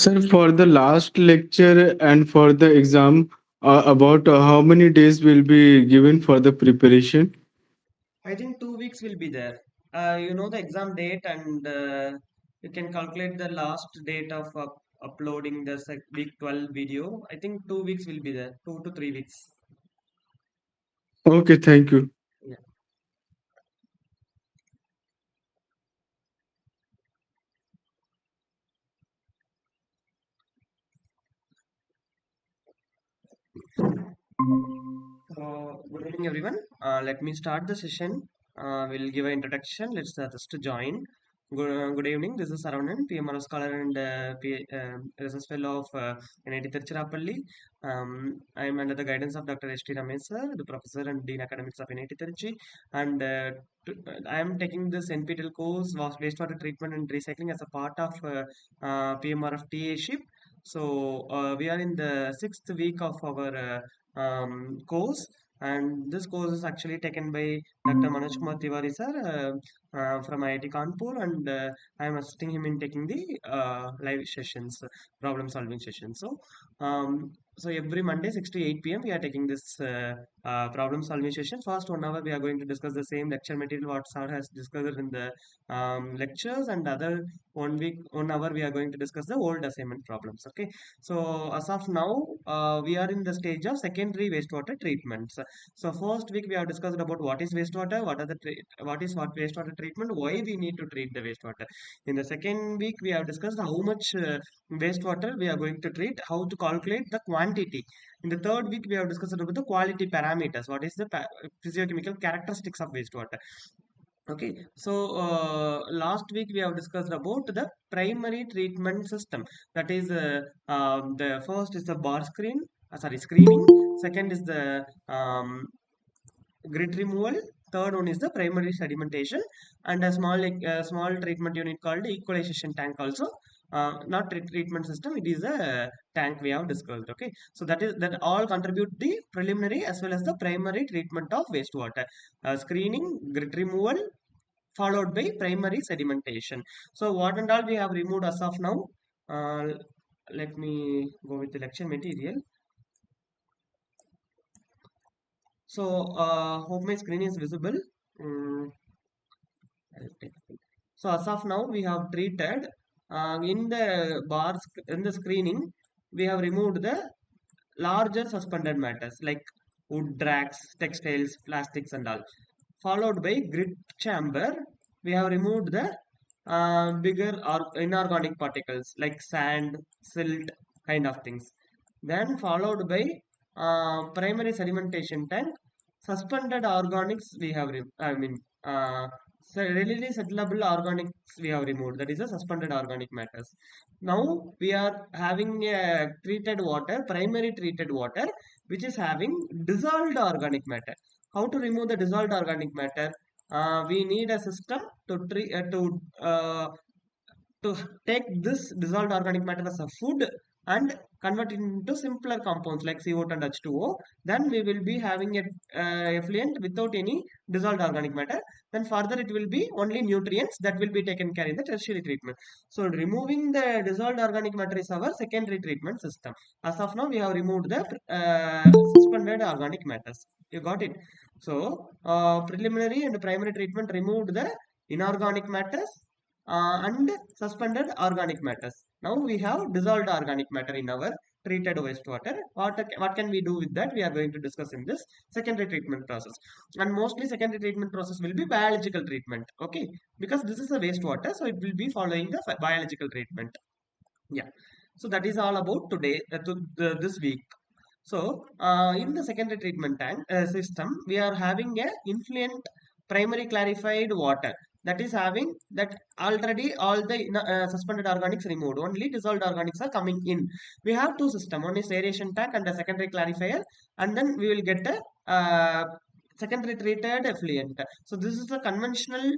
Sir, for the last lecture and for the exam, about how many days will be given for the preparation? I think 2 weeks will be there. You know the exam date, and you can calculate the last date of uploading the week 12 video. I think 2 weeks will be there, 2 to 3 weeks. Okay, thank you. Yeah. Good evening, everyone. Let me start the session. We'll give an introduction. Let's just join. Good evening. This is Saravanan, PMR scholar and research fellow of NIT Tiruchirappalli. I am under the guidance of Dr. S.T. Ramesh sir, the professor and dean academics of NIT Tiruchi, and I am taking this NPTEL course, wastewater treatment and recycling, as a part of PMR of TA ship. So we are in the sixth week of our course, and this course is actually taken by Dr. Manoj Kumar Tiwari sir from IIT Kanpur, and I am assisting him in taking the live sessions, problem solving sessions. So every Monday 6 to 8 p.m. we are taking this problem solving session. First 1 hour we are going to discuss the same lecture material what sir has discussed in the lectures, and other 1 hour we are going to discuss the old assignment problems. Okay, so as of now, we are in the stage of secondary wastewater treatments. So first week we have discussed about what is wastewater, what wastewater treatment, why we need to treat the wastewater. In the second week we have discussed how much wastewater we are going to treat, how to calculate the quantity. In the third week we have discussed about the quality parameters, what is the physiochemical characteristics of wastewater. Okay, so last week we have discussed about the primary treatment system. That is, the first is the screening. Second is the grit removal. Third one is the primary sedimentation, and a small treatment unit called equalization tank also. Not treatment system, it is a tank we have discussed. Okay, so that all contribute the preliminary as well as the primary treatment of wastewater. Screening, grit removal, followed by primary sedimentation. So what and all we have removed as of now. Uh, Let me go with the lecture material. So hope my screen is visible. Mm, so as of now we have treated in the in the screening we have removed the larger suspended matters like wood drags, textiles, plastics and all. Followed by grit chamber, we have removed the bigger or inorganic particles like sand, silt, kind of things. Then followed by primary sedimentation tank, suspended organics we have, so readily settlable organics we have removed. That is the suspended organic matters. Now we are having a treated water, primary treated water, which is having dissolved organic matter. How to remove the dissolved organic matter? We need a system to to take this dissolved organic matter as a food and convert it into simpler compounds like CO2 and H2O. Then we will be having a effluent without any dissolved organic matter. Then further it will be only nutrients that will be taken care in the tertiary treatment. So removing the dissolved organic matter is our secondary treatment system. As of now, we have removed the suspended organic matters. You got it. So preliminary and primary treatment removed the inorganic matters and suspended organic matters. Now we have dissolved organic matter in our treated wastewater. What can we do with that? We are going to discuss in this secondary treatment process. And mostly secondary treatment process will be biological treatment. Okay, because this is a wastewater, so it will be following the biological treatment. Yeah. So that is all about today, this week. So, in the secondary treatment tank system, we are having a influent primary clarified water that is having that already all the suspended organics removed. Only dissolved organics are coming in. We have two systems. One is aeration tank and a secondary clarifier, and then we will get a secondary treated effluent. So this is a conventional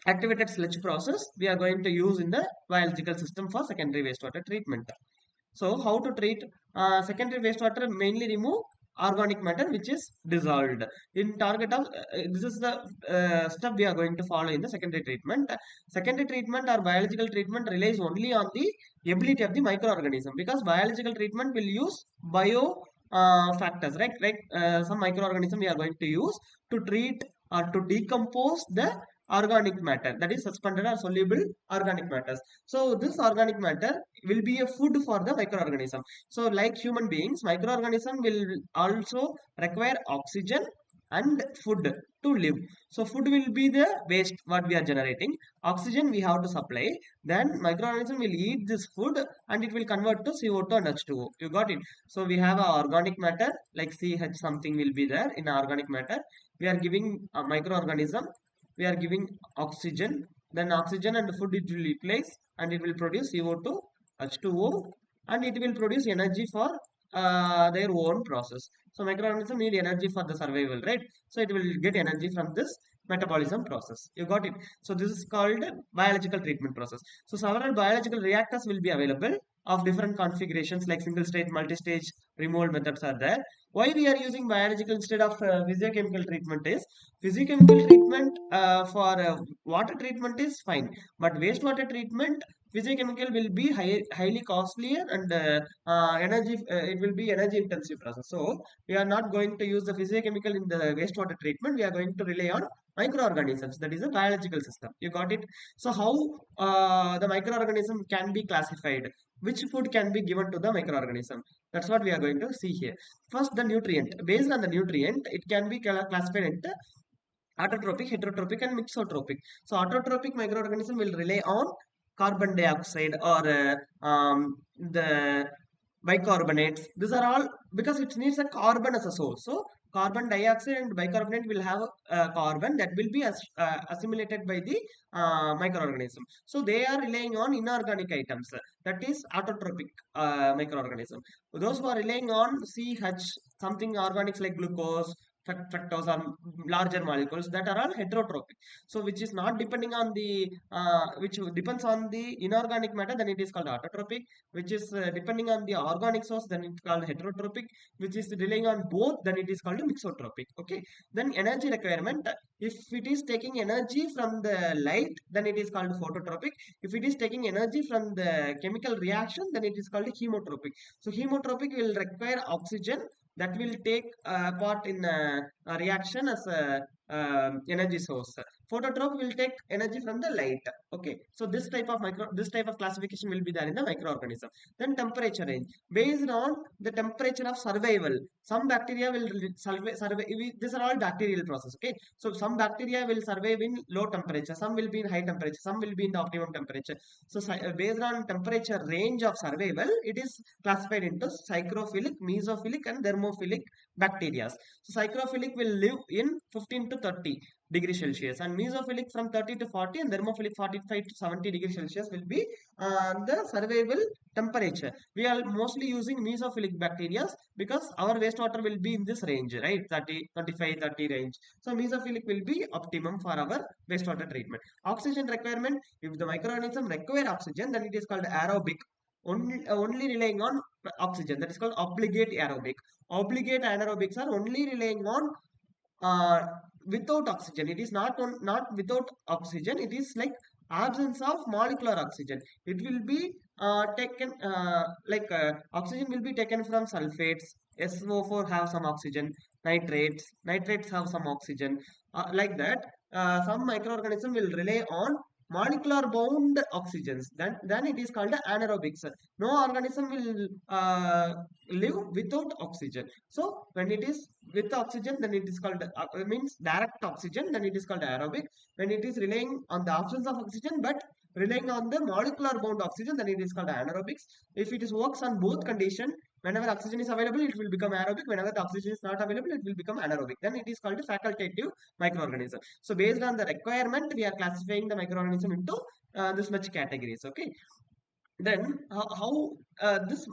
activated sludge process we are going to use in the biological system for secondary wastewater treatment. So how to treat secondary wastewater? Mainly remove organic matter which is dissolved in target of this is the step we are going to follow in the secondary treatment. Secondary treatment or biological treatment relies only on the ability of the microorganism, because biological treatment will use bio factors, right? Some microorganism we are going to use to treat or to decompose the organic matter, that is suspended or soluble organic matters. So this organic matter will be a food for the microorganism. So like human beings, microorganism will also require oxygen and food to live. So food will be the waste what we are generating. Oxygen we have to supply. Then microorganism will eat this food and it will convert to CO2 and H2O. You got it? So we have a organic matter like CH something will be there in organic matter. We are giving a microorganism. We are giving oxygen. Then oxygen and food it will replace and it will produce CO2, H2O, and it will produce energy for their own process. So microorganism need energy for the survival, right? So it will get energy from this metabolism process. You got it? So this is called biological treatment process. So several biological reactors will be available of different configurations like single stage, multi-stage, remold methods are there. Why we are using biological instead of physiochemical treatment is physiochemical treatment for water treatment is fine, but wastewater treatment physiochemical will be highly costlier and energy it will be energy intensive process. So we are not going to use the physiochemical in the wastewater treatment. We are going to rely on microorganisms, that is a biological system. You got it? So how the microorganism can be classified, which food can be given to the microorganism, that's what we are going to see here. First, the nutrient. Based on the nutrient, it can be classified into autotrophic, heterotrophic, and mixotrophic. So autotrophic microorganism will rely on carbon dioxide or the bicarbonates. These are all because it needs a carbon as a source. So carbon dioxide and bicarbonate will have carbon that will be assimilated by the microorganism. So they are relying on inorganic items. That is autotrophic microorganism. Those who are relying on CH, something organics like glucose, fructose or larger molecules, that are all heterotrophic. So which is not depending on the which depends on the inorganic matter, then it is called autotrophic. Which is depending on the organic source, then it's called heterotrophic. Which is relying on both, then it is called mixotrophic. Okay. Then energy requirement, if it is taking energy from the light, then it is called phototropic. If it is taking energy from the chemical reaction, then it is called chemotropic. So chemotropic will require oxygen that will take part in a reaction as a energy source. Phototrope will take energy from the light. Okay, so this type of classification will be there in the microorganism. Then temperature range, based on the temperature of survival. Some bacteria will survive. These are all bacterial process. Okay, so some bacteria will survive in low temperature, some will be in high temperature, some will be in the optimum temperature. So based on temperature range of survival, it is classified into psychrophilic, mesophilic, and thermophilic bacteria. So psychrophilic will live in 15 to 30 degrees Celsius, and mesophilic from 30 to 40, and thermophilic 45 to 70 degrees Celsius will be the survival temperature. We are mostly using mesophilic bacteria because our wastewater will be in this range, right? 30, 25, 30 range. So mesophilic will be optimum for our wastewater treatment. Oxygen requirement, if the microorganism require oxygen, then it is called aerobic. Only relying on oxygen, that is called obligate aerobic. Obligate anaerobics are only relying on uh, without oxygen. It is not without oxygen. It is like absence of molecular oxygen. It will be taken oxygen will be taken from sulfates. SO4 have some oxygen. Nitrates have some oxygen. Like that, some microorganism will rely on molecular bound oxygens. Then it is called anaerobics. No organism will live without oxygen. So when it is with oxygen, then it is called means direct oxygen, then it is called aerobic. When it is relying on the absence of oxygen but relying on the molecular bound oxygen, then it is called anaerobics. If it is works on both condition, whenever oxygen is available, it will become aerobic. Whenever the oxygen is not available, it will become anaerobic. Then it is called a facultative microorganism. So based on the requirement, we are classifying the microorganism into this much categories. Okay. Then how this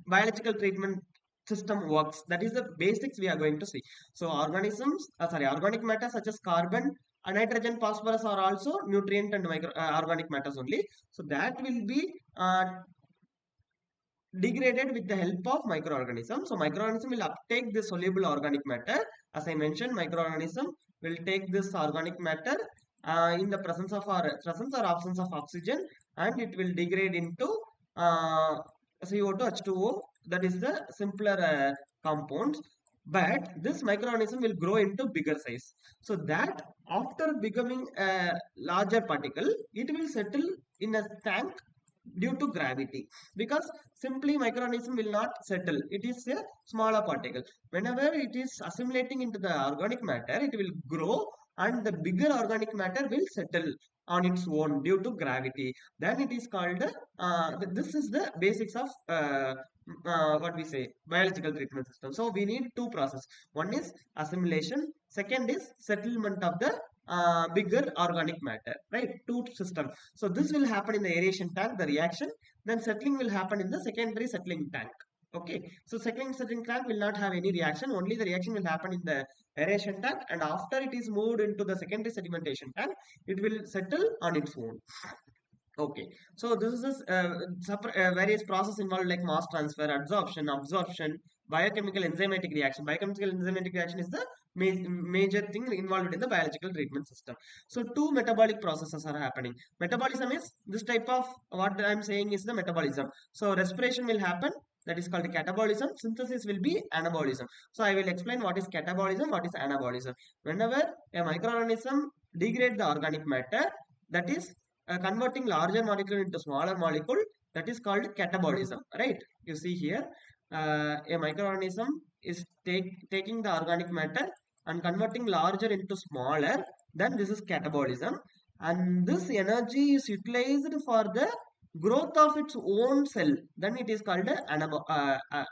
biological treatment system works, that is the basics we are going to see. So organic matter such as carbon, nitrogen, phosphorus are also nutrient and organic matters only. So that will be degraded with the help of microorganism. So microorganism will uptake the soluble organic matter. As I mentioned, microorganism will take this organic matter in the presence or absence of oxygen, and it will degrade into uh, CO2, H2O. That is the simpler compounds. But this microorganism will grow into bigger size. So that after becoming a larger particle, it will settle in a tank due to gravity, because simply microorganism will not settle, it is a smaller particle. Whenever it is assimilating into the organic matter, it will grow, and the bigger organic matter will settle on its own due to gravity. Then it is called this is the basics of what we say biological treatment system. So we need two process. One is assimilation, second is settlement of the bigger organic matter, right? Two system. So this will happen in the aeration tank, the reaction. Then settling will happen in the secondary settling tank. Okay. So second settling tank will not have any reaction. Only the reaction will happen in the aeration tank. And after it is moved into the secondary sedimentation tank, it will settle on its own. Okay, so this is various process involved like mass transfer, absorption, biochemical enzymatic reaction. Biochemical enzymatic reaction is the major thing involved in the biological treatment system. So two metabolic processes are happening. Metabolism is this type of what I am saying is the metabolism. So respiration will happen. That is called catabolism. Synthesis will be anabolism. So I will explain what is catabolism, what is anabolism. Whenever a microorganism degrade the organic matter, that is converting larger molecule into smaller molecule, that is called catabolism, right? You see here a microorganism is taking the organic matter and converting larger into smaller, then this is catabolism, and this energy is utilized for the growth of its own cell, then it is called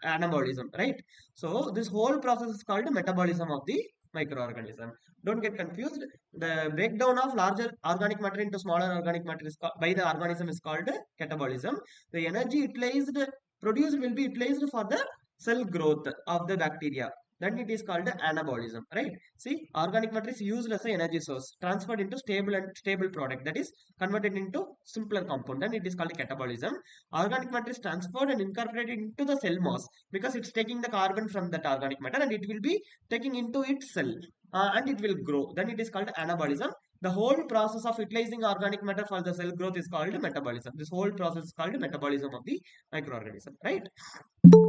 anabolism, right? So this whole process is called metabolism of the microorganism. Don't get confused. The breakdown of larger organic matter into smaller organic matter is by the organism is called catabolism. The energy utilized produced will be utilized for the cell growth of the bacteria. Then it is called anabolism, right? See, organic matter is used as an energy source, transferred into stable product, that is converted into simpler compound. Then it is called catabolism. Organic matter is transferred and incorporated into the cell mass, because it's taking the carbon from that organic matter and it will be taking into its cell, and it will grow. Then it is called anabolism. The whole process of utilizing organic matter for the cell growth is called metabolism. This whole process is called metabolism of the microorganism, right?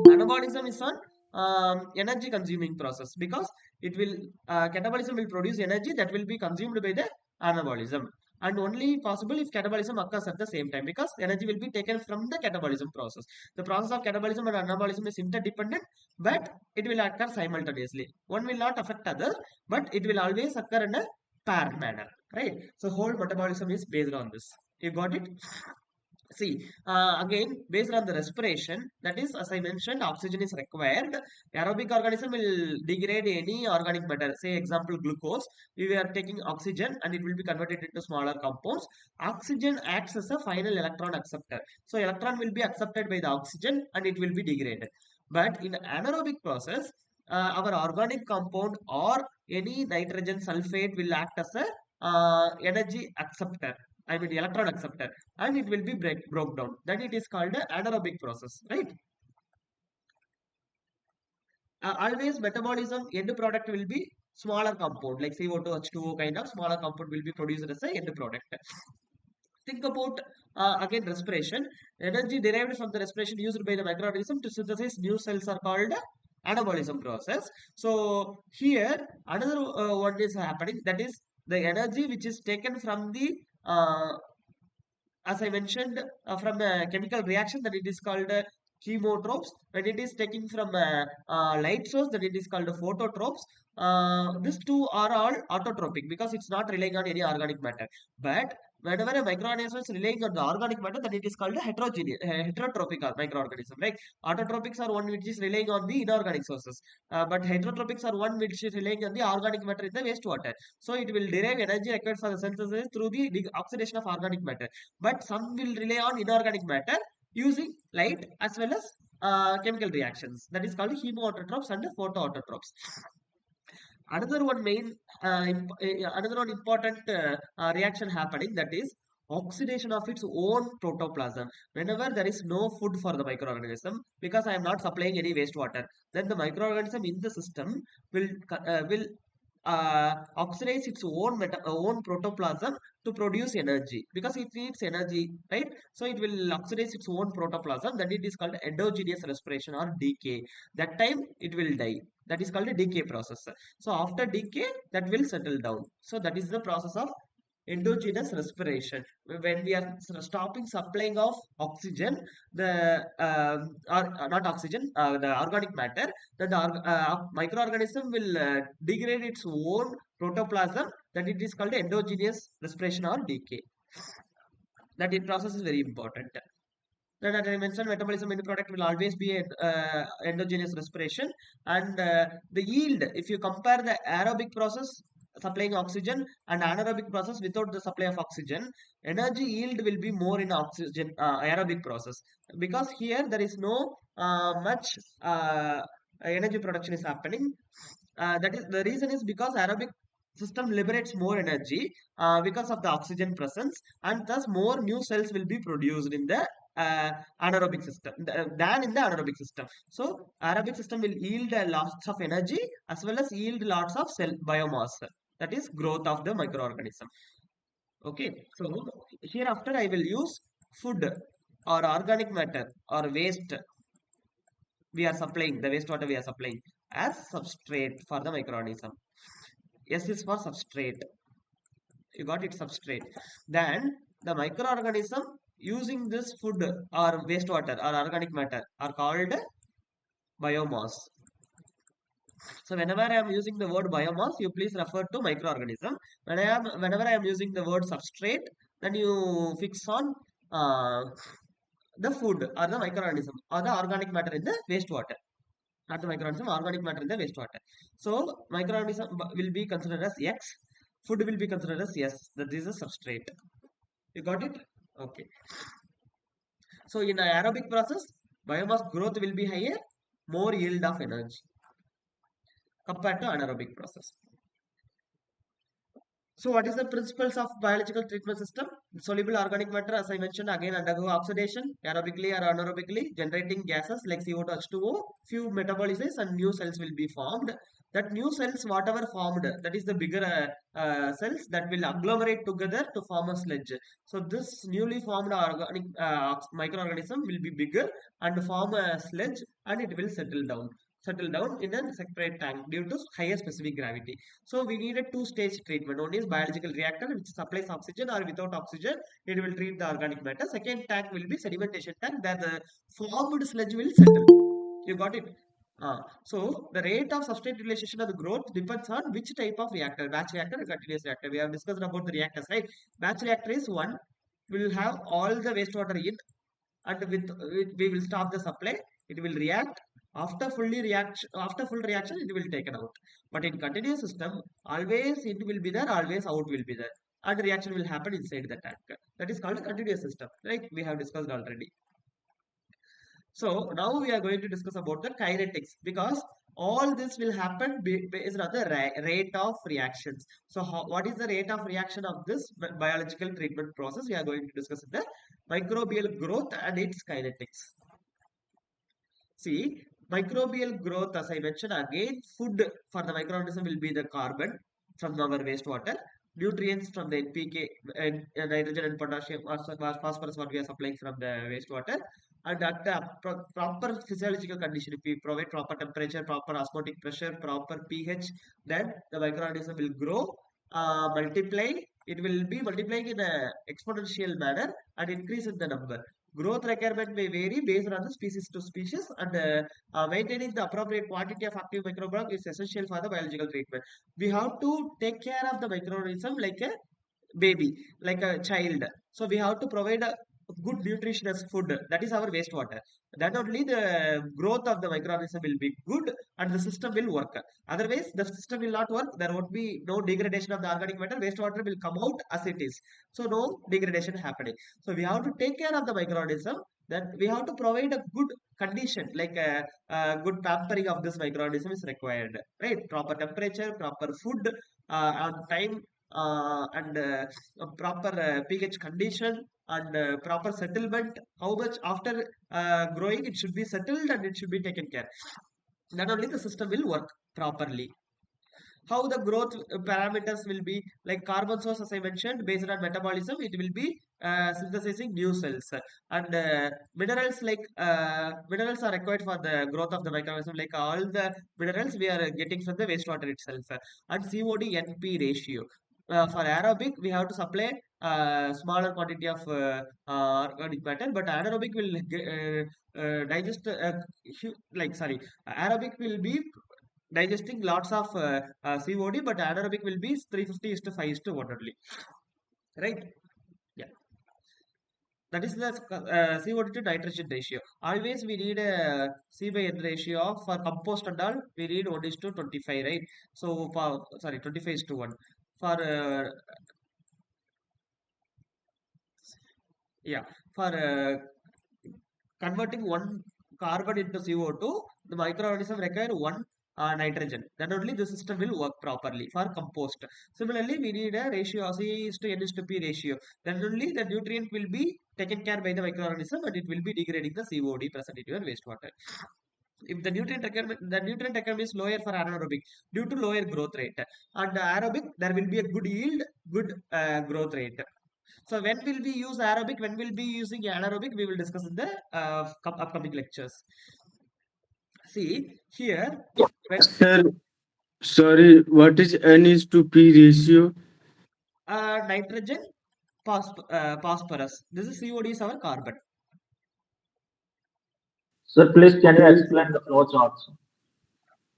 Anabolism is an energy consuming process, because it will catabolism will produce energy that will be consumed by the anabolism, and only possible if catabolism occurs at the same time, because energy will be taken from the catabolism process. The process of catabolism and anabolism is interdependent, but it will occur simultaneously. One will not affect other, but it will always occur in a pair manner, right? So whole metabolism is based on this. You got it? See, again, based on the respiration, that is, as I mentioned, oxygen is required. Aerobic organism will degrade any organic matter. Say, example, glucose. We are taking oxygen and it will be converted into smaller compounds. Oxygen acts as a final electron acceptor. So, electron will be accepted by the oxygen and it will be degraded. But in anaerobic process, our organic compound or any nitrogen sulfate will act as a energy acceptor. I mean, electron acceptor, and it will be broke down. Then it is called an anaerobic process, right? Always metabolism end product will be smaller compound like CO2, H2O kind of smaller compound will be produced as a end product. Think about again respiration. Energy derived from the respiration used by the microorganism to synthesize new cells are called anabolism process. So here another one is happening, that is the energy which is taken from the as I mentioned, from a chemical reaction, that it is called chemotropes. When it is taking from a light source, that it is called phototropes. These two are all autotropic, because it's not relying on any organic matter. But whenever a microorganism is relying on the organic matter, then it is called a heterotropic microorganism. Right? Autotropics are one which is relying on the inorganic sources, but heterotropics are one which is relying on the organic matter in the wastewater. So it will derive energy required for the synthesis through the oxidation of organic matter, but some will rely on inorganic matter using light as well as chemical reactions, that is called chemoautotropes and photoautotropes. Another one important reaction happening, that is oxidation of its own protoplasm. Whenever there is no food for the microorganism, because I am not supplying any wastewater, then the microorganism in the system will oxidize its own protoplasm to produce energy, because it needs energy, right? So it will oxidize its own protoplasm. Then it is called endogenous respiration or decay. That time it will die. That is called a decay process. So after decay, that will settle down. So that is the process of endogenous respiration. When we are stopping supplying of oxygen, the or not oxygen, the organic matter, then the microorganism will degrade its own protoplasm, that it is called endogenous respiration or decay. That process is very important. Then, as I mentioned, metabolism in the product will always be endogenous respiration, and the yield, if you compare the aerobic process supplying oxygen and anaerobic process without the supply of oxygen, energy yield will be more in oxygen aerobic process, because here there is no much energy production is happening. That is the reason is because aerobic system liberates more energy because of the oxygen presence, and thus more new cells will be produced in the anaerobic system than in the anaerobic system. So aerobic system will yield lots of energy as well as yield lots of cell biomass. That is growth of the microorganism. Okay, so hereafter I will use food or organic matter or waste we are supplying, the wastewater we are supplying as substrate for the microorganism. S is for substrate. You got it, substrate. Then the microorganism using this food or wastewater or organic matter are called biomass. So whenever I am using the word biomass, you please refer to microorganism. Whenever I am using the word substrate, then you fix on the food or the microorganism or the organic matter in the wastewater. Not the microorganism, organic matter in the wastewater. So microorganism will be considered as X, food will be considered as S. That is a substrate. You got it? Okay. So in the aerobic process, biomass growth will be higher, more yield of energy compared to anaerobic process. So what is the principles of biological treatment system? Soluble organic matter, as I mentioned, again undergo oxidation aerobically or anaerobically, generating gases like CO2, H2O, few metabolisms and new cells will be formed. That new cells, whatever formed, that is the bigger cells that will agglomerate together to form a sludge. So this newly formed organic microorganism will be bigger and form a sludge, and it will settle down in a separate tank due to higher specific gravity. So we need a two-stage treatment. One is biological reactor, which supplies oxygen, or without oxygen, it will treat the organic matter. Second tank will be sedimentation tank, where the formed sludge will settle. You got it? So the rate of substrate utilization of the growth depends on which type of reactor, batch reactor or continuous reactor. We have discussed about the reactors, right? Batch reactor is one, will have all the wastewater in, and with we will stop the supply. It will react. After full reaction, it will taken out. But in continuous system, always it will be there, always out will be there, and reaction will happen inside the tank. That is called a continuous system, right? We have discussed already. So now we are going to discuss about the kinetics, because all this will happen based on the rate of reactions. So what is the rate of reaction of this biological treatment process? We are going to discuss the microbial growth and its kinetics. See, microbial growth, as I mentioned again, food for the microorganism will be the carbon from our wastewater, nutrients from the NPK and nitrogen and potassium or phosphorus what we are supplying from the wastewater, and at the proper physiological condition, if we provide proper temperature, proper osmotic pressure, proper pH, then the microorganism will grow, multiply. It will be multiplying in a exponential manner and increase in the number. Growth requirement may vary based on the species to species, and maintaining the appropriate quantity of active microbiome is essential for the biological treatment. We have to take care of the microorganism like a baby, like a child. So we have to provide a good nutritious food. That is our wastewater. Then only the growth of the microorganism will be good and the system will work. Otherwise, the system will not work. There won't be no degradation of the organic matter. Wastewater will come out as it is. So no degradation happening. So we have to take care of the microorganism. Then we have to provide a good condition, like a good pampering of this microorganism is required. Right? Proper temperature, proper food, on time, and a proper pH condition and proper settlement. How much after growing it should be settled and it should be taken care. Then only the system will work properly. How the growth parameters will be, like carbon source, as I mentioned, based on metabolism it will be synthesizing new cells, and minerals, like minerals are required for the growth of the microorganism, like all the minerals we are getting from the wastewater itself, and COD NP ratio. For aerobic we have to supply smaller quantity of organic matter, but anaerobic will digest like sorry, aerobic will be digesting lots of COD, but anaerobic will be 350 is to 5 is to 1 only, right? Yeah, that is the COD to nitrogen ratio. Always we need a C by N ratio of, for compost and all, we need 1 is to 25, right? So for, sorry, 25 is to 1. For, yeah, for converting one carbon into CO2, the microorganism require one nitrogen. Then only the system will work properly for compost. Similarly, we need a ratio of C is to N is to P ratio. Then only the nutrient will be taken care by the microorganism and it will be degrading the COD present in your wastewater. If the nutrient requirement is lower for anaerobic due to lower growth rate, and aerobic there will be a good yield, good growth rate. So when will we use Arabic? When will be using anaerobic? We will discuss in the upcoming lectures. See here, when Sir, sorry, what is N is to P ratio? nitrogen phosphorus. This is COD is our carbon. Sir, please can you Yes. explain the flow charts?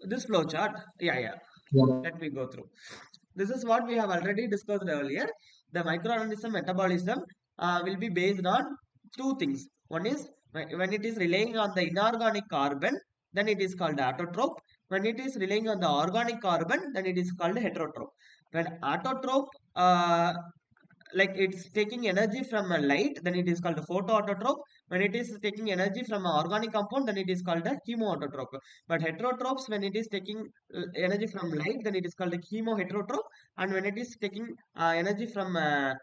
This flow chart, yeah. Yeah. Let me go through. This is what we have already discussed earlier. The microorganism metabolism will be based on two things. One is when it is relying on the inorganic carbon, then it is called autotroph. When it is relying on the organic carbon, then it is called heterotroph. When autotroph, like it's taking energy from a light, then it is called a photoautotroph. When it is taking energy from an organic compound, then it is called a chemoautotroph. But heterotrophs, when it is taking energy from light, then it is called a chemoheterotroph. And when it is taking energy from when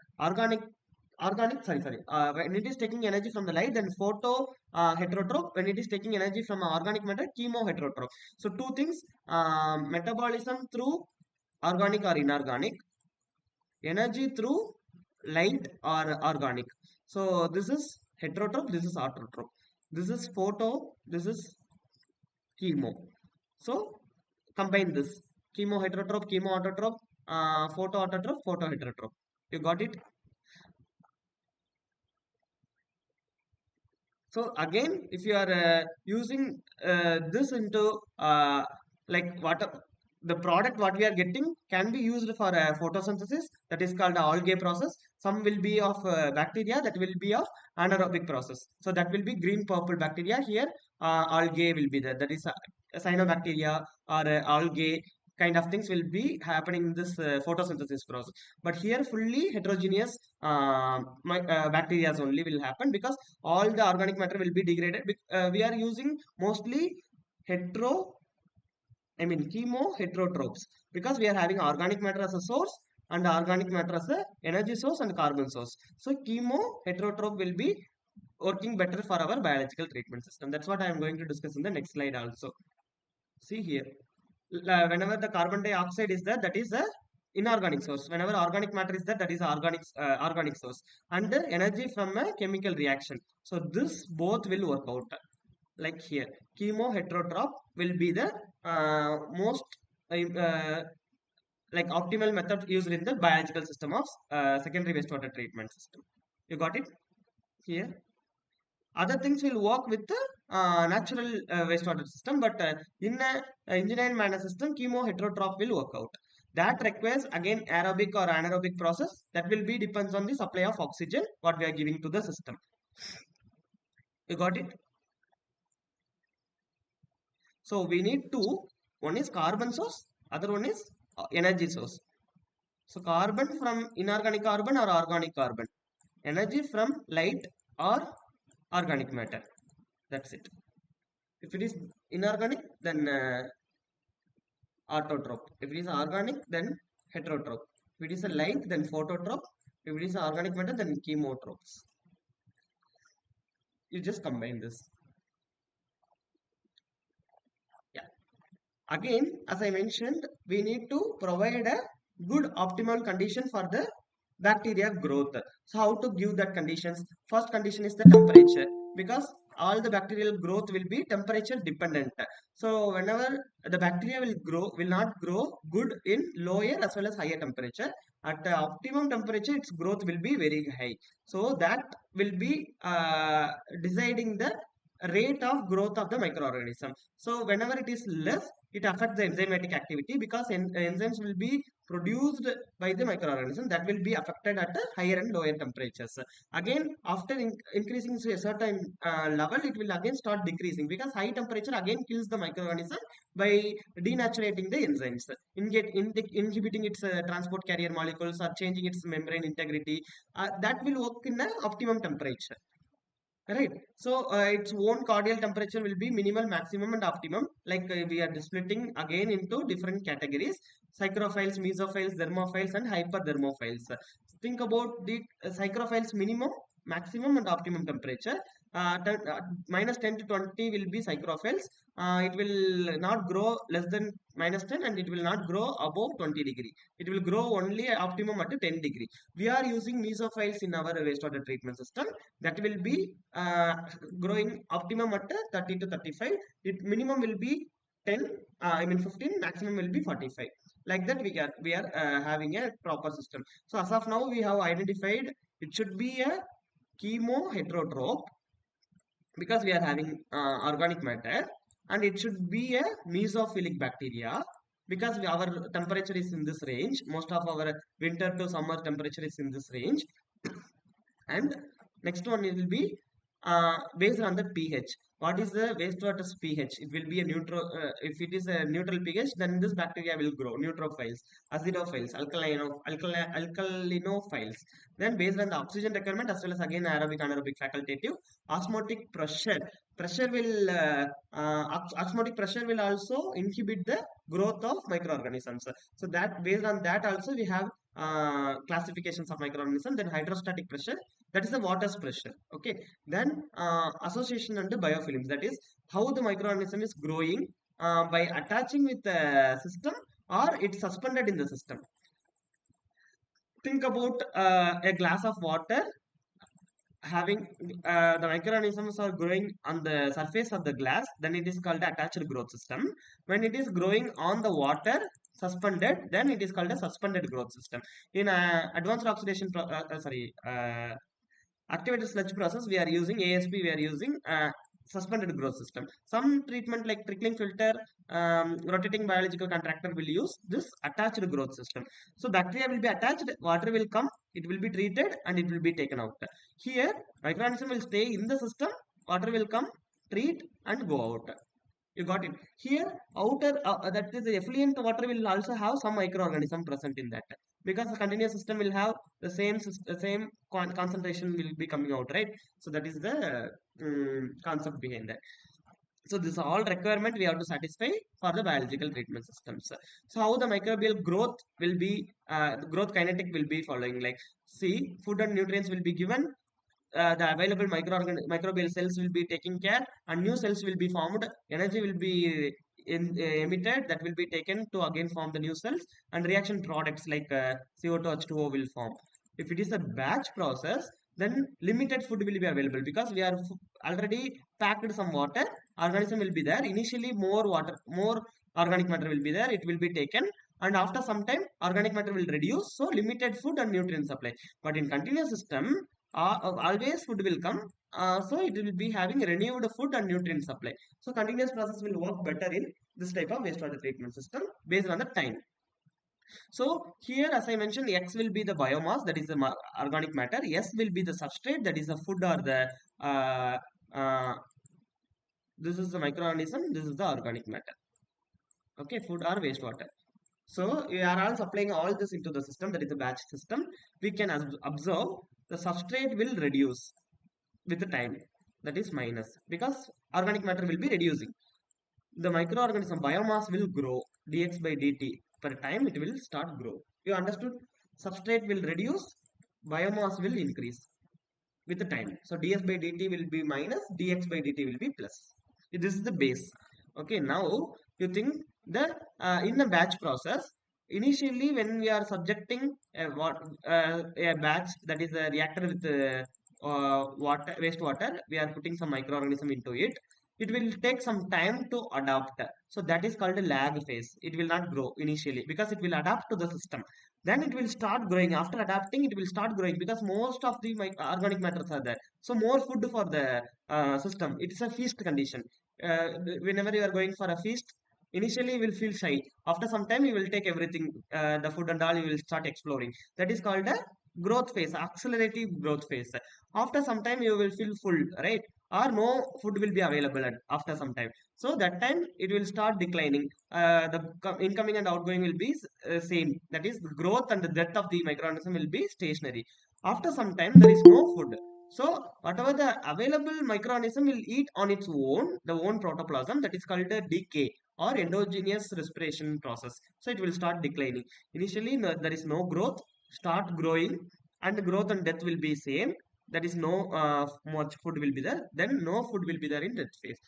it is taking energy from the light, then photo heterotroph. When it is taking energy from organic matter, chemoheterotroph. So two things: metabolism through organic or inorganic, energy through light or organic. So this is heterotroph, this is autotroph, this is photo, this is chemo. So combine this: chemo heterotroph, chemo autotroph, photo autotroph, photo heterotroph. You got it? So again, if you are using this into like what the product what we are getting can be used for photosynthesis, that is called algae process. Some will be of bacteria, that will be of anaerobic process. So that will be green purple bacteria. Here algae will be there. That is cyanobacteria or algae kind of things will be happening in this photosynthesis process. But here fully heterogeneous bacteria only will happen, because all the organic matter will be degraded. We are using mostly hetero, I mean chemo heterotrophs, because we are having organic matter as a source and organic matter as a energy source and carbon source. So chemo heterotroph will be working better for our biological treatment system. That's what I am going to discuss in the next slide also. See here, whenever the carbon dioxide is there, that is a inorganic source. Whenever organic matter is there, that is organic source, and the energy from a chemical reaction. So this both will work out. Like here, chemo heterotroph will be the most like optimal method used in the biological system of secondary wastewater treatment system. You got it here? Other things will work with the natural wastewater system, but in a engineered manner system, chemo heterotroph will work out. That requires again aerobic or anaerobic process. That will be depends on the supply of oxygen what we are giving to the system. You got it? So we need two. One is carbon source, other one is energy source. So carbon from inorganic carbon or organic carbon, energy from light or organic matter. That's it. If it is inorganic, then autotroph. If it is organic, then heterotroph. If it is a light, then phototrope. If it is organic matter, then chemotropes. You just combine this. Yeah. Again, as I mentioned, we need to provide a good optimal condition for the bacteria growth. So how to give that conditions? First condition is the temperature, because all the bacterial growth will be temperature dependent. So whenever the bacteria will not grow good in lower as well as higher temperature. At the optimum temperature, its growth will be very high. So that will be deciding the rate of growth of the microorganism. So whenever it is less, it affects the enzymatic activity, because enzymes will be produced by the microorganism that will be affected at a higher and lower temperatures. Again, after increasing to a certain level, it will again start decreasing, because high temperature again kills the microorganism by denaturating the enzymes, inhibiting its transport carrier molecules or changing its membrane integrity. That will work in an optimum temperature. Right. So its own cordial temperature will be minimal, maximum, and optimum. Like we are splitting again into different categories: psychrophiles, mesophiles, thermophiles, and hyperthermophiles. Think about the psychrophiles minimum, maximum, and optimum temperature. Minus 10 to 20 will be psychrophiles. It will not grow less than minus 10, and it will not grow above 20 degree. It will grow only optimum at 10 degree. We are using mesophiles in our wastewater treatment system. That will be growing optimum at 30 to 35. It minimum will be 10, 15, maximum will be 45. Like that we are having a proper system. So as of now, we have identified it should be a chemoheterotrope, because we are having organic matter, and it should be a mesophilic bacteria, because our temperature is in this range. Most of our winter to summer temperature is in this range. And next one, it will be based on the pH. What is the wastewater's pH? It will be a neutral. If it is a neutral pH, then this bacteria will grow. Neutrophiles, acidophiles, alkalinophiles. Then based on the oxygen requirement, as well as again aerobic, anaerobic, facultative, osmotic pressure. Osmotic pressure will also inhibit the growth of microorganisms. So that based on that also we have classifications of microorganisms. Then hydrostatic pressure, that is the water's pressure. Okay. Then association under biofilms, that is how the microorganism is growing by attaching with the system, or it's suspended in the system. Think about a glass of water having the microorganisms are growing on the surface of the glass, then it is called attached growth system. When it is growing on the water suspended, then it is called a suspended growth system. In advanced oxidation activated sludge process, we are using ASP, we are using suspended growth system. Some treatment like trickling filter, rotating biological contractor will use this attached growth system. So bacteria will be attached, water will come, it will be treated, and it will be taken out. Here, microorganism will stay in the system, water will come, treat, and go out. You got it. Here, outer that is the effluent water will also have some microorganism present in that, because the continuous system will have the same concentration will be coming out, right? So that is the concept behind that. So this all requirement we have to satisfy for the biological treatment systems. So how the microbial growth will be, growth kinetic will be following. Like, see, food and nutrients will be given, the available microbial cells will be taking care, and new cells will be formed. Energy will be emitted, that will be taken to again form the new cells, and reaction products like CO2, H2O will form. If it is a batch process, then limited food will be available, because we are already packed some water. Organism will be there. Initially, more organic matter will be there. It will be taken, and after some time, organic matter will reduce. So limited food and nutrient supply. But in continuous system, always food will come, so it will be having renewed food and nutrient supply. So continuous process will work better in this type of wastewater treatment system based on the time. So here, as I mentioned, X will be the biomass, that is the organic matter. S will be the substrate, that is the food or the uh, this is the microorganism, this is the organic matter. Okay, food or wastewater. So we are all supplying all this into the system, that is the batch system. We can observe the substrate will reduce with the time, that is minus, because organic matter will be reducing. The microorganism biomass will grow, dx by dt, per time it will start grow. You understood? substrate will reduce, biomass will increase with the time. So ds by dt will be minus, dx by dt will be plus. This is the base. Okay, now you think the in the batch process, initially when we are subjecting a batch, that is a reactor with water, wastewater, we are putting some microorganism into it. It will take some time to adapt. So that is called a lag phase. It will not grow initially because it will adapt to the system. Then it will start growing. After adapting, it will start growing because most of the organic matters are there. So more food for the system. It is a feast condition. Whenever you are going for a feast, initially you will feel shy. After some time, you will take everything, the food and all. You will start exploring. That is called a growth phase, accelerative growth phase. After some time, you will feel full, right? Or no food will be available after some time. So that time it will start declining. The incoming and outgoing will be same. That is, the growth and the death of the microorganism will be stationary. After some time, there is no food. So whatever the available microorganism will eat on its own, the own protoplasm, that is called a decay or endogenous respiration process. So it will start declining. Initially, there is no growth, start growing, and the growth and death will be same. That is, no much food will be there. Then no food will be there in that phase.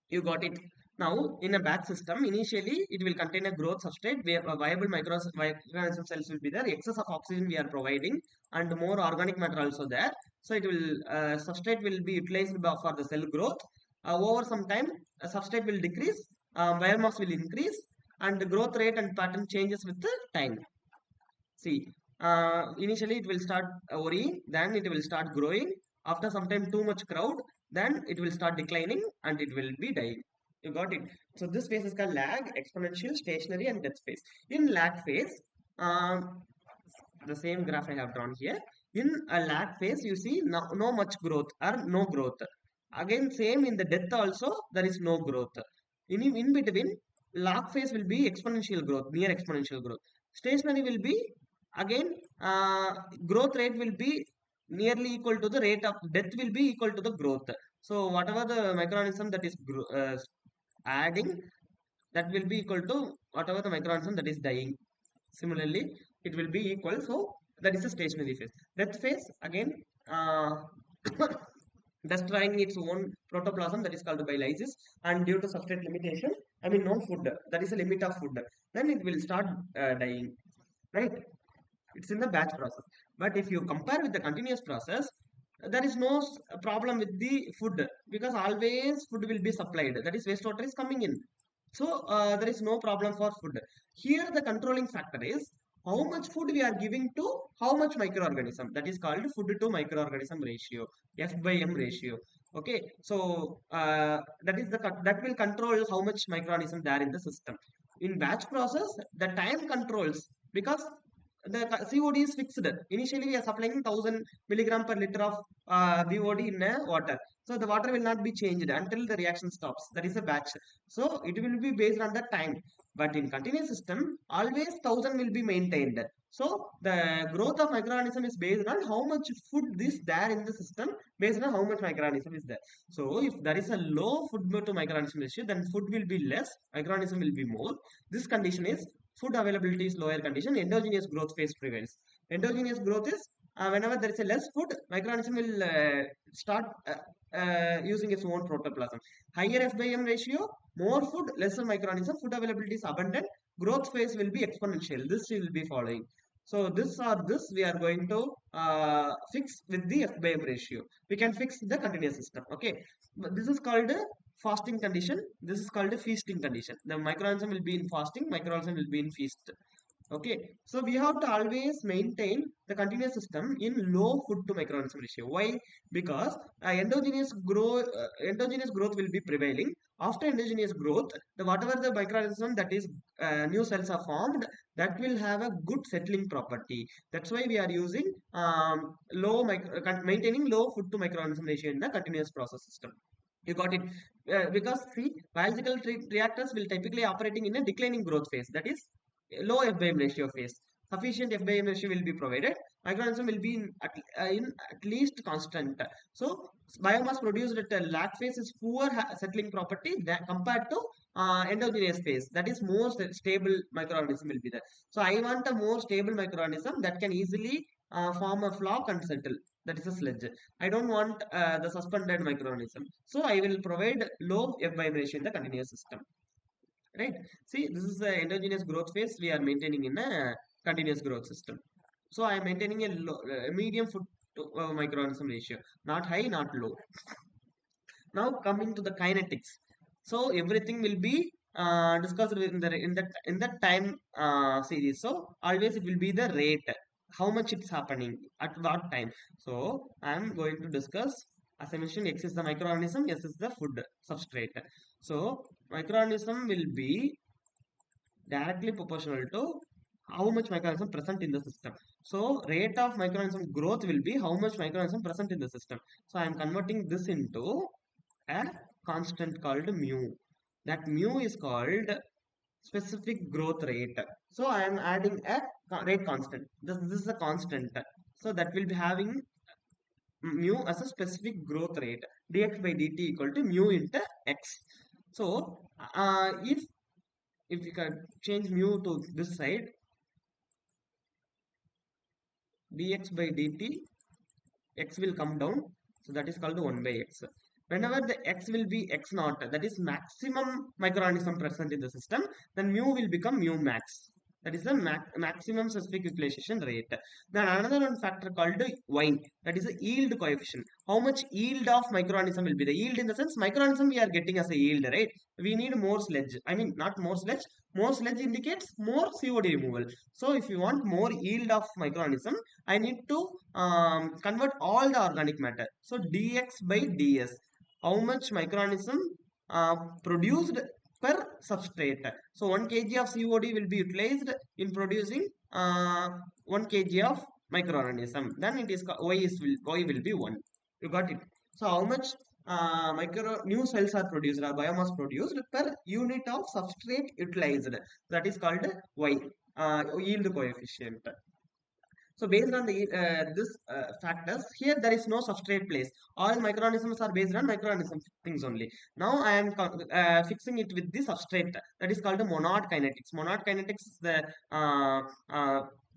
You got it. Now, in a batch system, initially it will contain a growth substrate where viable microorganism cells will be there. Excess of oxygen we are providing, and more organic matter also there. So it will substrate will be utilized for the cell growth. Over some time, substrate will decrease, biomass will increase, and the growth rate and pattern changes with the time. See, initially it will start worrying, then it will start growing. After some time, too much crowd, then it will start declining and it will be dying. You got it. So this phase is called lag, exponential, stationary, and death phase. In lag phase, the same graph I have drawn here. In a lag phase, you see no much growth or no growth. Again, same in the death also, there is no growth. In between, lag phase will be exponential growth, near exponential growth. Stationary will be, again, growth rate will be nearly equal to the rate of death will be equal to the growth. So whatever the microorganism that is adding, that will be equal to whatever the microorganism that is dying. Similarly, it will be equal. So that is the stationary phase. Death phase, again, destroying its own protoplasm, that is called by lysis, and due to substrate limitation, I mean no food, that is a limit of food, then it will start dying, right? It's in the batch process. But if you compare with the continuous process, there is no problem with the food because always food will be supplied. That is, wastewater is coming in. So there is no problem for food. Here the controlling factor is how much food we are giving to how much microorganism. That is called food to microorganism ratio, F by M ratio. Okay, so that is that will control how much microorganism there in the system. In batch process, the time controls because the COD is fixed. Initially, we are supplying 1000 milligram per liter of BOD in water. So the water will not be changed until the reaction stops. That is a batch. So it will be based on the time. But in continuous system, always 1000 will be maintained. So the growth of microorganism is based on how much food is there in the system, based on how much microorganism is there. So if there is a low food to microorganism ratio, then food will be less, microorganism will be more. This condition is food availability is lower condition, endogenous growth phase prevails. Endogenous growth is whenever there is a less food, microorganism will start using its own protoplasm. Higher F by M ratio, more food, lesser microorganism, food availability is abundant, growth phase will be exponential. This we will be following. So this we are going to fix with the F by M ratio. We can fix the continuous system. Okay, but this is called a fasting condition. This is called a feasting condition. The microorganism will be in fasting, microorganism will be in feast. Okay, so we have to always maintain the continuous system in low food to microorganism ratio. Why? Because endogenous growth will be prevailing. After endogenous growth, the whatever the microorganism that is new cells are formed, that will have a good settling property. That's why we are using maintaining low food to microorganism ratio in the continuous process system. You got it? Because see, biological reactors will typically operating in a declining growth phase. That is low F by M ratio phase. Sufficient F by M ratio will be provided. Microorganism will be in at least constant. So biomass produced at a lag phase is poor settling property compared to endogenous phase, that is more stable microorganism will be there. So I want a more stable microorganism that can easily form a flock and settle. That is a sledge. I don't want the suspended microorganism. So I will provide low F vibration in the continuous system. Right? See, this is the endogenous growth phase we are maintaining in a continuous growth system. So I am maintaining a medium food to microorganism ratio, not high, not low. Now coming to the kinetics. So everything will be discussed in the time series. So always it will be the rate, how much it's happening at what time. So I am going to discuss, as I mentioned, X is the microorganism, S is the food substrate. So microorganism will be directly proportional to how much microorganism present in the system. So rate of microorganism growth will be how much microorganism present in the system. So I am converting this into a constant called mu. That mu is called specific growth rate. So I am adding a rate constant. This is a constant. So that will be having mu as a specific growth rate. Dx by dt equal to mu into x. So if we can change mu to this side, dx by dt, x will come down. So that is called 1 by x. Whenever the x will be x naught, that is maximum microorganism present in the system, then mu will become mu max. That is the maximum specific utilization rate. Then another one factor called y, that is the yield coefficient. How much yield of microorganism will be? The yield in the sense microorganism we are getting as a yield, right? We need more sledge. I mean, not more sledge. More sledge indicates more COD removal. So if you want more yield of microorganism, I need to convert all the organic matter. So dx by ds, how much microorganism produced per substrate. So 1 kg of COD will be utilized in producing 1 kg of microorganism. Then it is y will be 1. You got it. So how much new cells are produced or biomass produced per unit of substrate utilized. That is called y, yield coefficient. So based on this factors, here there is no substrate place. All microorganisms are based on microorganism things only. Now I am fixing it with the substrate. That is called the monod kinetics. Monod kinetics is the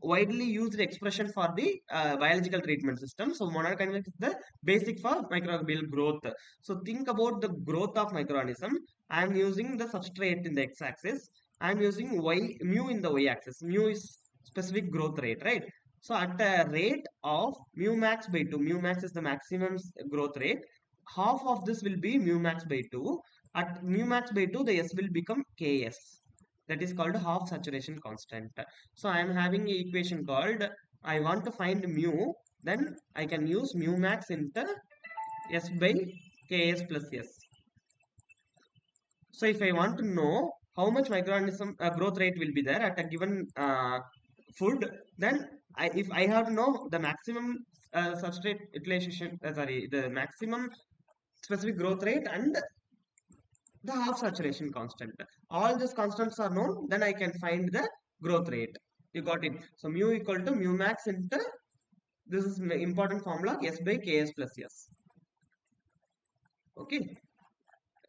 widely used expression for the biological treatment system. So monod kinetics is the basic for microbial growth. So think about the growth of microorganism. I am using the substrate in the x-axis. I am using mu in the y-axis. Mu is specific growth rate, right? So at a rate of mu max by 2, mu max is the maximum growth rate. Half of this will be mu max by 2. At mu max by 2, the S will become Ks. That is called half saturation constant. So I am having an equation called, I want to find mu, then I can use mu max into S by Ks plus S. So if I want to know how much microorganism growth rate will be there at a given food, then if I have to know the maximum substrate utilization, the maximum specific growth rate and the half saturation constant. All these constants are known, then I can find the growth rate. You got it. So mu equal to mu max into, this is important formula, S by Ks plus S. Okay.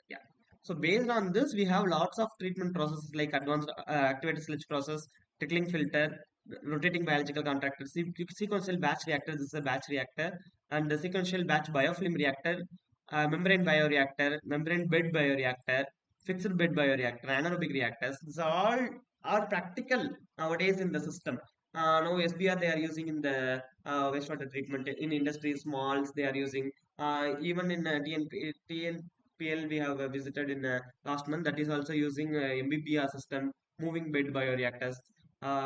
Yeah. So based on this, we have lots of treatment processes like advanced activated sledge process, trickling filter, rotating biological contractor, sequential batch reactor. This is a batch reactor, and the sequential batch biofilm reactor, membrane bioreactor, membrane bed bioreactor, fixed bed bioreactor, anaerobic reactors. These are practical nowadays in the system. Now SBR they are using in the wastewater treatment in industries, malls they are using. Even in TNPL we have visited in last month, that is also using MBBR system, moving bed bioreactors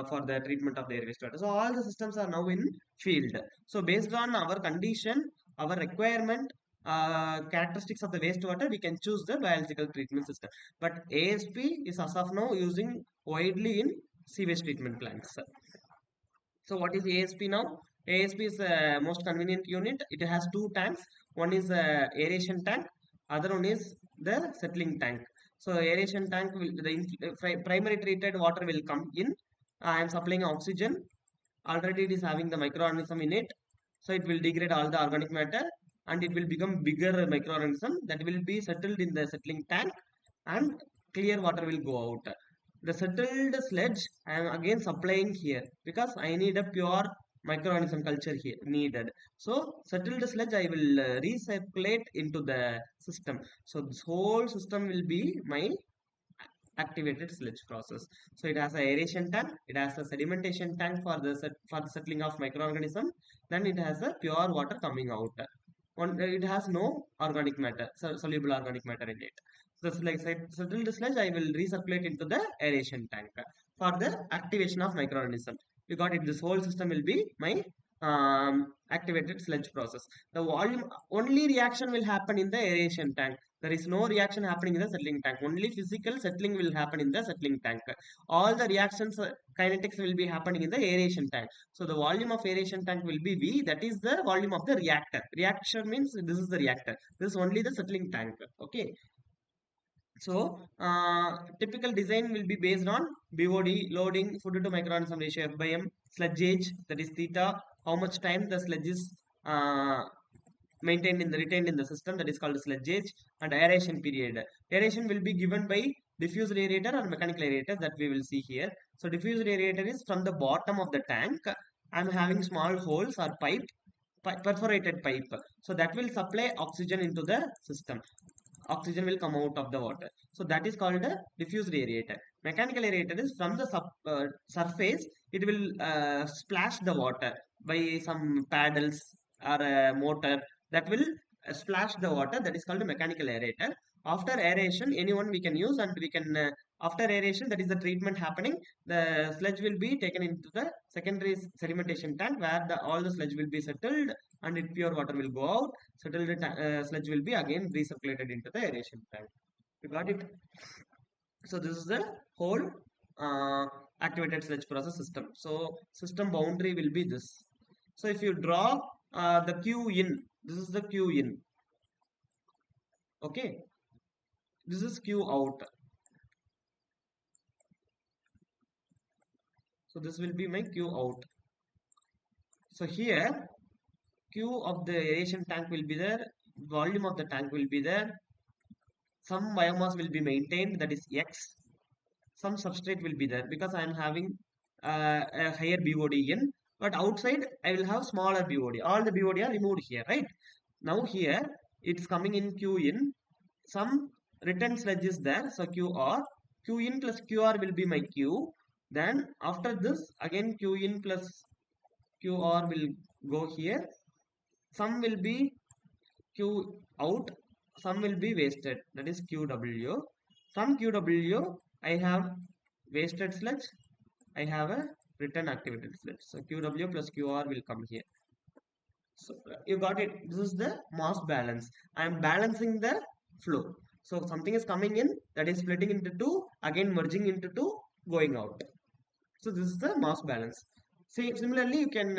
for the treatment of their wastewater. So all the systems are now in field. So based on our condition, our requirement, characteristics of the wastewater, we can choose the biological treatment system. But ASP is as of now using widely in sewage treatment plants. So what is ASP now? ASP is the most convenient unit. It has two tanks. One is aeration tank. Other one is the settling tank. So aeration tank will, the primary treated water will come in. I am supplying oxygen. Already it is having the microorganism in it. So it will degrade all the organic matter and it will become bigger microorganism that will be settled in the settling tank, and clear water will go out. The settled sludge I am again supplying here because I need a pure microorganism culture here needed. So settled sludge I will recirculate into the system. So this whole system will be my activated sludge process. So it has a aeration tank, it has a sedimentation tank for the for the settling of microorganism, then it has a pure water coming out. It has no organic matter, soluble organic matter in it. So it's like settled sludge I will recirculate into the aeration tank for the activation of microorganism. You got it. This whole system will be my activated sludge process. The volume only reaction will happen in the aeration tank. There is no reaction happening in the settling tank. Only physical settling will happen in the settling tank. All the reactions, kinetics will be happening in the aeration tank. So the volume of aeration tank will be V. That is the volume of the reactor. Reaction means this is the reactor. This is only the settling tank. Okay. So, typical design will be based on BOD, loading, food to microorganism ratio F by M, sludge age, that is theta, how much time the sludge is retained in the system, that is called sludge age, and aeration period. Aeration will be given by diffuser aerator or mechanical aerator that we will see here. So, diffuser aerator is from the bottom of the tank. I am having small holes or perforated pipe. So, that will supply oxygen into the system. Oxygen will come out of the water. So that is called a diffused aerator. Mechanical aerator is from the surface, it will splash the water by some paddles or a motor that will splash the water. That is called a mechanical aerator. After aeration, anyone we can use, and we can after aeration, that is the treatment happening. The sludge will be taken into the secondary sedimentation tank where all the sludge will be settled and pure water will go out. Settled sludge will be again recirculated into the aeration tank. You got it? So this is the whole activated sludge process system. So system boundary will be this. So if you draw the Q in, this is the Q in. Okay. This is Q out. So this will be my Q out. So here Q of the aeration tank will be there, volume of the tank will be there, some biomass will be maintained, that is X, some substrate will be there because I am having a higher BOD in, but outside I will have smaller BOD. All the BOD are removed here, right? Now here it's coming in Q in, some return sludge is there, so QR, Q in plus QR will be my Q. Then after this again Q in plus QR will go here. Some will be Q out, some will be wasted, that is QW. From QW, I have wasted sludge, I have a return activated sludge. So QW plus QR will come here. So you got it. This is the mass balance. I am balancing the flow. So something is coming in, that is splitting into two, again merging into two, going out. So this is the mass balance. See, similarly, you can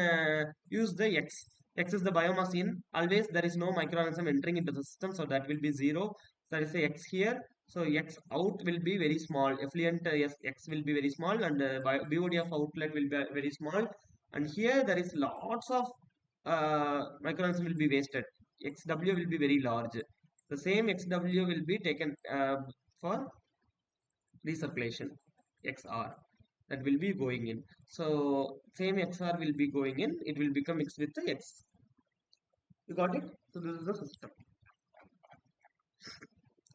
use the X. X is the biomass in. Always there is no microorganism entering into the system, so that will be 0. There is a X here. So X out will be very small. Effluent yes, X will be very small, and BOD of outlet will be very small. And here there is lots of microorganism will be wasted. XW will be very large. The same XW will be taken for recirculation. XR that will be going in. So same XR will be going in. It will become mixed with the X. You got it? So this is the system.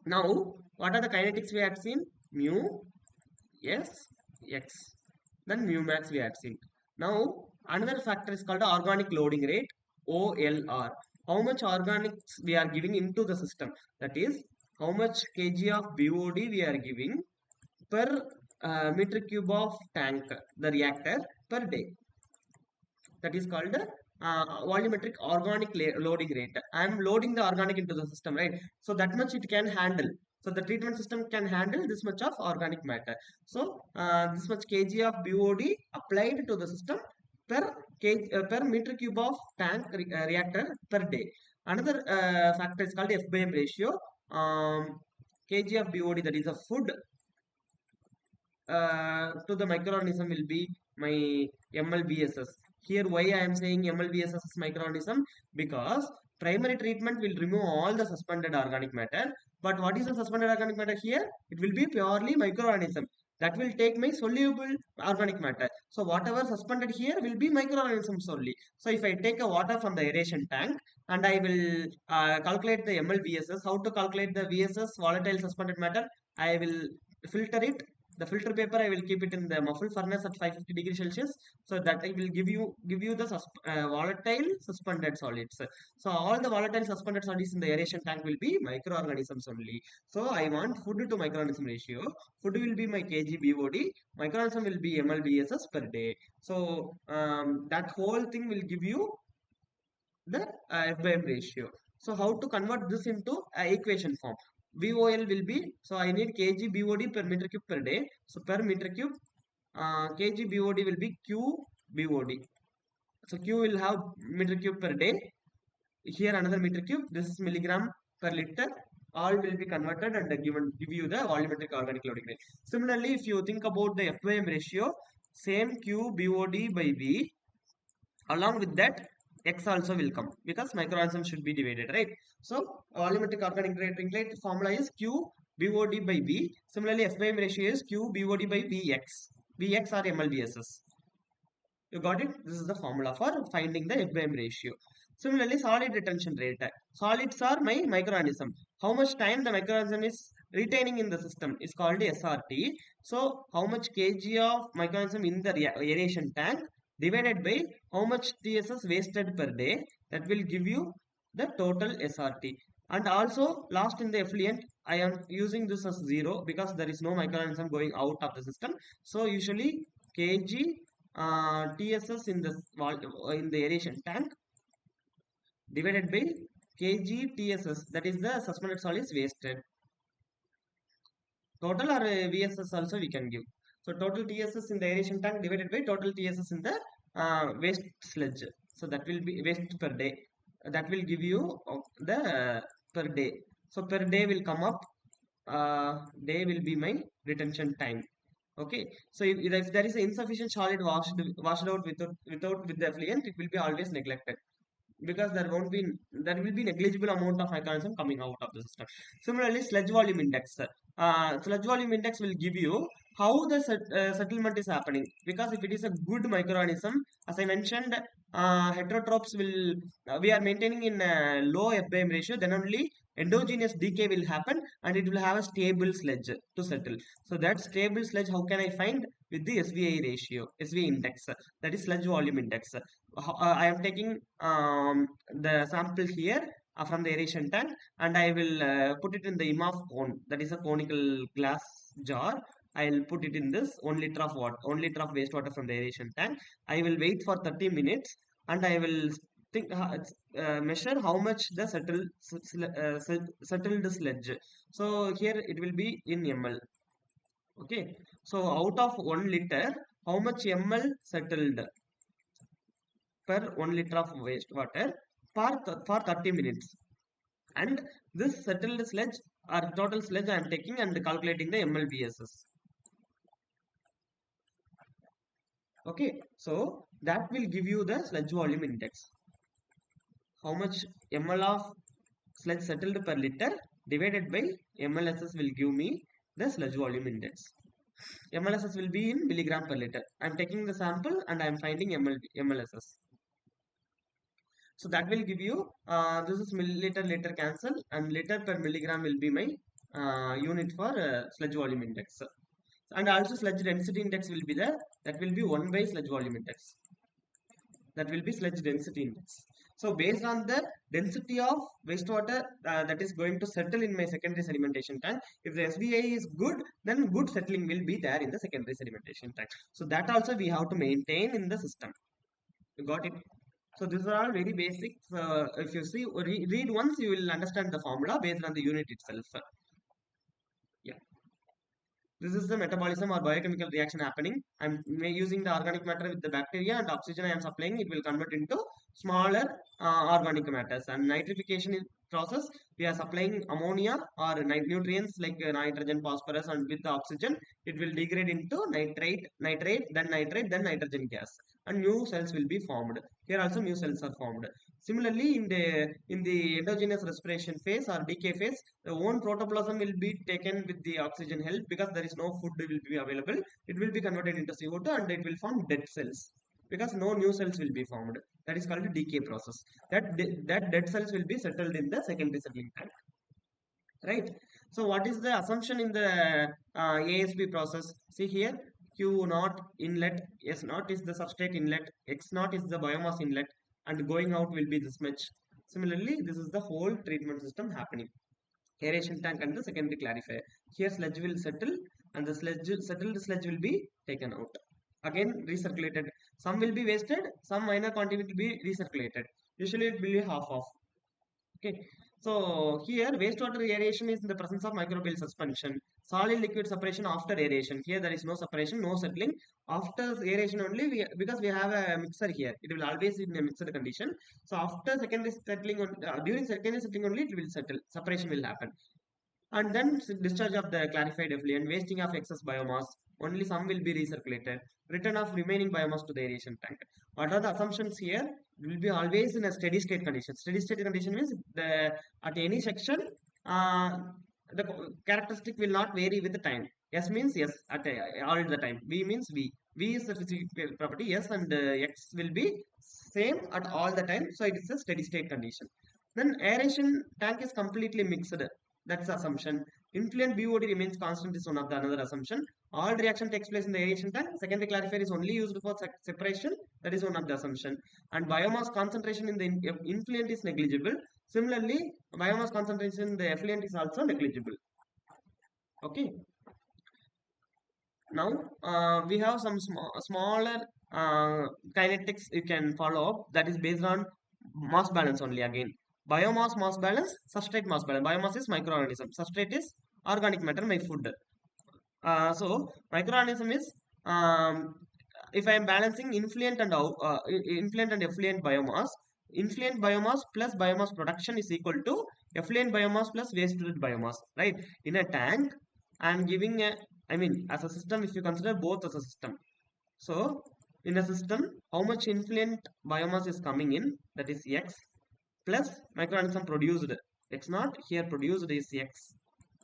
Now, what are the kinetics we had seen? Mu, S, X. Then mu max we had seen. Now, another factor is called the organic loading rate, OLR. How much organics we are giving into the system. That is, how much kg of BOD we are giving per meter cube of tank, the reactor, per day. That is called volumetric organic loading rate. I am loading the organic into the system, right? So that much it can handle. So the treatment system can handle this much of organic matter. So this much kg of BOD applied to the system per meter cube of tank reactor per day. Another factor is called F by M ratio. Kg of BOD, that is a food to the microorganism will be my MLBSS. Here why I am saying MLBSS is microorganism, because primary treatment will remove all the suspended organic matter. But what is the suspended organic matter here? It will be purely microorganism. That will take my soluble organic matter. So whatever suspended here will be microorganisms only. So if I take a water from the aeration tank and I will calculate the ml/VSS, how to calculate the VSS volatile suspended matter? I will filter it. The filter paper I will keep it in the muffled furnace at 550 degrees Celsius, so that I will give you the volatile suspended solids. So all the volatile suspended solids in the aeration tank will be microorganisms only. So I want food to microorganism ratio. Food will be my kg BOD. Microorganism will be ml/VSS per day. So that whole thing will give you the F/m ratio. So how to convert this into equation form? VOL will be, so I need kg BOD per meter cube per day. So per meter cube, kg BOD will be Q BOD. So Q will have meter cube per day. Here another meter cube. This is milligram per liter. All will be converted and give you the volumetric organic loading rate. Similarly, if you think about the F/m ratio, same Q BOD by V. Along with that, X also will come because microorganisms should be divided, right? So volumetric organic rate formula is Q BOD by V. Similarly, F/m ratio is Q BOD by Vx. Vx or ml/VSS. You got it? This is the formula for finding the F/m ratio. Similarly, solid retention rate. Solids are my microorganism. How much time the microorganism is retaining in the system is called SRT. So, how much kg of microorganism in the aeration tank divided by how much TSS wasted per day, that will give you the total SRT. And also, last in the effluent, I am using this as 0 because there is no microorganism going out of the system. So, usually kg TSS in the aeration tank divided by kg TSS, that is the suspended solids wasted. Total or VSS also we can give. So total TSS in the aeration tank divided by total TSS in the waste sludge. So that will be waste per day. That will give you the per day. So per day will come up. Day will be my retention time. Okay, so if there is insufficient solid washed out with the effluent, it will be always neglected because there will be negligible amount of microorganism coming out of the system. Similarly, sludge volume index. Sludge volume index will give you how the settlement is happening, because if it is a good microorganism, as I mentioned, heterotrophs will we are maintaining in a low F/m ratio, then only endogenous decay will happen and it will have a stable sludge to settle. So that stable sludge, how can I find? With the SVI ratio, SV index, that is sludge volume index. I am taking the sample here from the aeration tank, and I will put it in the IMAF cone, that is a conical glass jar. I will put it in this 1 liter of water, 1 liter of wastewater from the aeration tank. I will wait for 30 minutes and I will measure how much the settled sludge. So here it will be in ml. Okay, so out of 1 liter, how much ml settled per 1 liter of wastewater for 30 minutes. And this settled sludge or total sludge I am taking and calculating the ml/VSS. Okay, so that will give you the sludge volume index. How much ml of sludge settled per liter divided by mlss will give me the sludge volume index. mlss will be in milligram per liter. I am taking the sample and I am finding mlss. So that will give you, this is milliliter, liter cancel, and liter per milligram will be my unit for sludge volume index. And also sludge density index will be there. That will be 1 by sludge volume index. That will be sludge density index. So based on the density of wastewater that is going to settle in my secondary sedimentation tank, if the SVI is good, then good settling will be there in the secondary sedimentation tank. So that also we have to maintain in the system. You got it? So these are all very basic. If you see, read once, you will understand the formula based on the unit itself. Yeah. This is the metabolism or biochemical reaction happening. I'm using the organic matter with the bacteria and oxygen I am supplying. It will convert into smaller organic matters. And nitrification process, we are supplying ammonia or nutrients like nitrogen, phosphorus, and with the oxygen, it will degrade into nitrate, then nitrogen gas. and new cells will be formed. Here also new cells are formed. Similarly, in the endogenous respiration phase or decay phase, the own protoplasm will be taken with the oxygen help because there is no food will be available. It will be converted into CO2 and it will form dead cells because no new cells will be formed. That is called a decay process. That dead cells will be settled in the secondary settling tank. Right. So what is the assumption in the ASB process? See here, Q naught inlet, S naught is the substrate inlet, X naught is the biomass inlet, and going out will be this much. Similarly, this is the whole treatment system happening. Aeration tank and the secondary clarifier. Here sludge will settle and the settled sludge will be taken out. Again recirculated. Some will be wasted, some minor quantity will be recirculated. Usually it will be half of. Okay, so here wastewater aeration is in the presence of microbial suspension. Solid liquid separation after aeration. Here there is no separation, no settling. After aeration only, because we have a mixer here, it will always in a mixed condition. So after secondary settling, during secondary settling only, it will settle. Separation will happen. And then discharge of the clarified effluent, wasting of excess biomass. Only some will be recirculated. Return of remaining biomass to the aeration tank. What are the assumptions here? It will be always in a steady state condition. Steady state condition means at any section, the characteristic will not vary with the time. S means yes at all the time. V means V. V is the physical property. Yes and X will be same at all the time. So it is a steady state condition. Then aeration tank is completely mixed. That's the assumption. Influent BOD remains constant is one of the another assumption. All reaction takes place in the aeration tank. Secondary clarifier is only used for separation. That is one of the assumption. And biomass concentration in the influent is negligible. Similarly, biomass concentration in the effluent is also negligible. Okay. Now we have some smaller kinetics you can follow up. That is based on mass balance only again. Biomass mass balance, substrate mass balance. Biomass is microorganism. Substrate is organic matter, my food. So microorganism is if I am balancing influent and effluent biomass, influent biomass plus biomass production is equal to effluent biomass plus wasted biomass. Right? In a tank, I am giving a, I mean, as a system, if you consider both as a system. So in a system, how much influent biomass is coming in? That is X plus microorganism produced. X naught here produced is X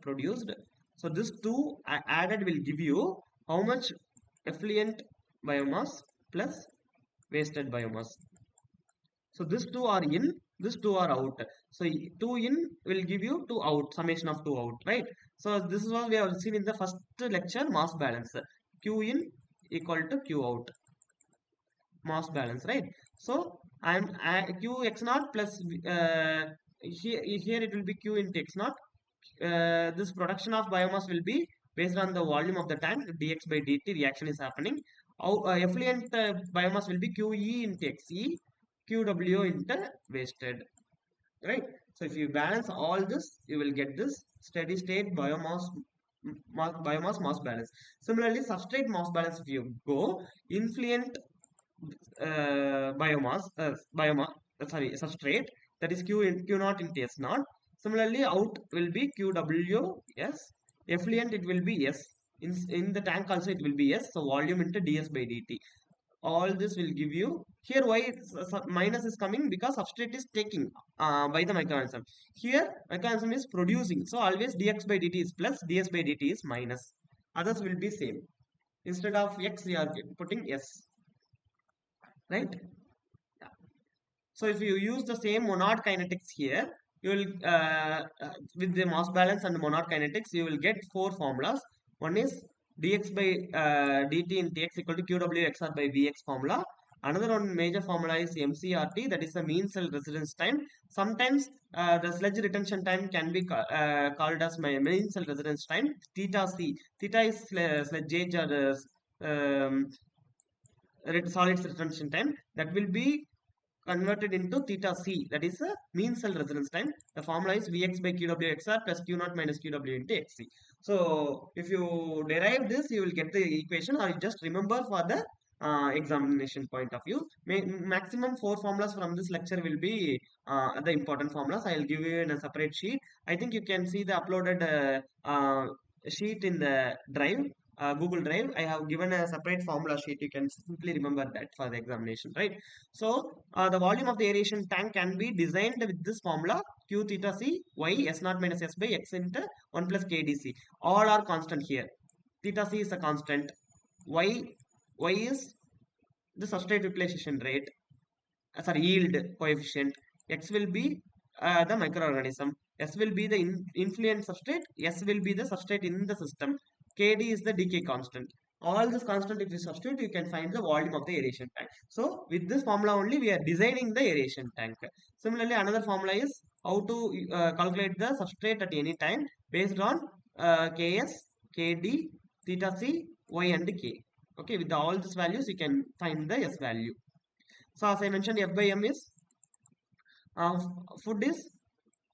produced. So this two added will give you how much effluent biomass plus wasted biomass. So these two are in, these two are out. So 2 in will give you 2 out, summation of 2 out, right? So this is what we have seen in the first lecture, mass balance. Q in equal to Q out. Mass balance, right? So Q x naught plus here it will be Q into x naught. This production of biomass will be based on the volume of the tank, dx by dt reaction is happening. Effluent biomass will be QE into XE, QW into wasted, right? So if you balance all this, you will get this steady state biomass mass balance. Similarly, substrate mass balance, if you go, influent substrate, that is Q naught into S naught. Similarly, out will be QW S. Effluent it will be S. In the tank also it will be S. So volume into ds by dt. All this will give you here why minus is coming because substrate is taking by the microorganism. Here microorganism is producing. So always dx by dt is plus, ds by dt is minus. Others will be same. Instead of x, we are putting s. Right? Yeah. So if you use the same monod kinetics here, you will with the mass balance and monod kinetics, you will get 4 formulas. One is dx by dt in tx equal to qw xr by vx formula. Another one major formula is MCRT, that is the mean cell residence time. Sometimes the sludge retention time can be called as my mean cell residence time, theta c. Theta is sludge age or solid retention time, that will be converted into theta c, that is a mean cell residence time. The formula is Vx by Qw xr plus Q naught minus Qw into Xc. So if you derive this, you will get the equation, or you just remember for the examination point of view. Maximum 4 formulas from this lecture will be the important formulas. I will give you in a separate sheet. I think you can see the uploaded sheet in the drive. Google Drive, I have given a separate formula sheet. You can simply remember that for the examination, right? So the volume of the aeration tank can be designed with this formula: Q theta C Y S naught minus S by X into 1 plus KDC. All are constant here. Theta C is a constant. Y is the substrate utilization rate, yield coefficient. X will be the microorganism. S will be the influent substrate. S will be the substrate in the system. Kd is the decay constant. All this constant, if you substitute, you can find the volume of the aeration tank. So with this formula only, we are designing the aeration tank. Similarly, another formula is how to calculate the substrate at any time based on Ks, Kd, theta c, y and k. Okay, with all these values, you can find the S value. So as I mentioned, F by M is food is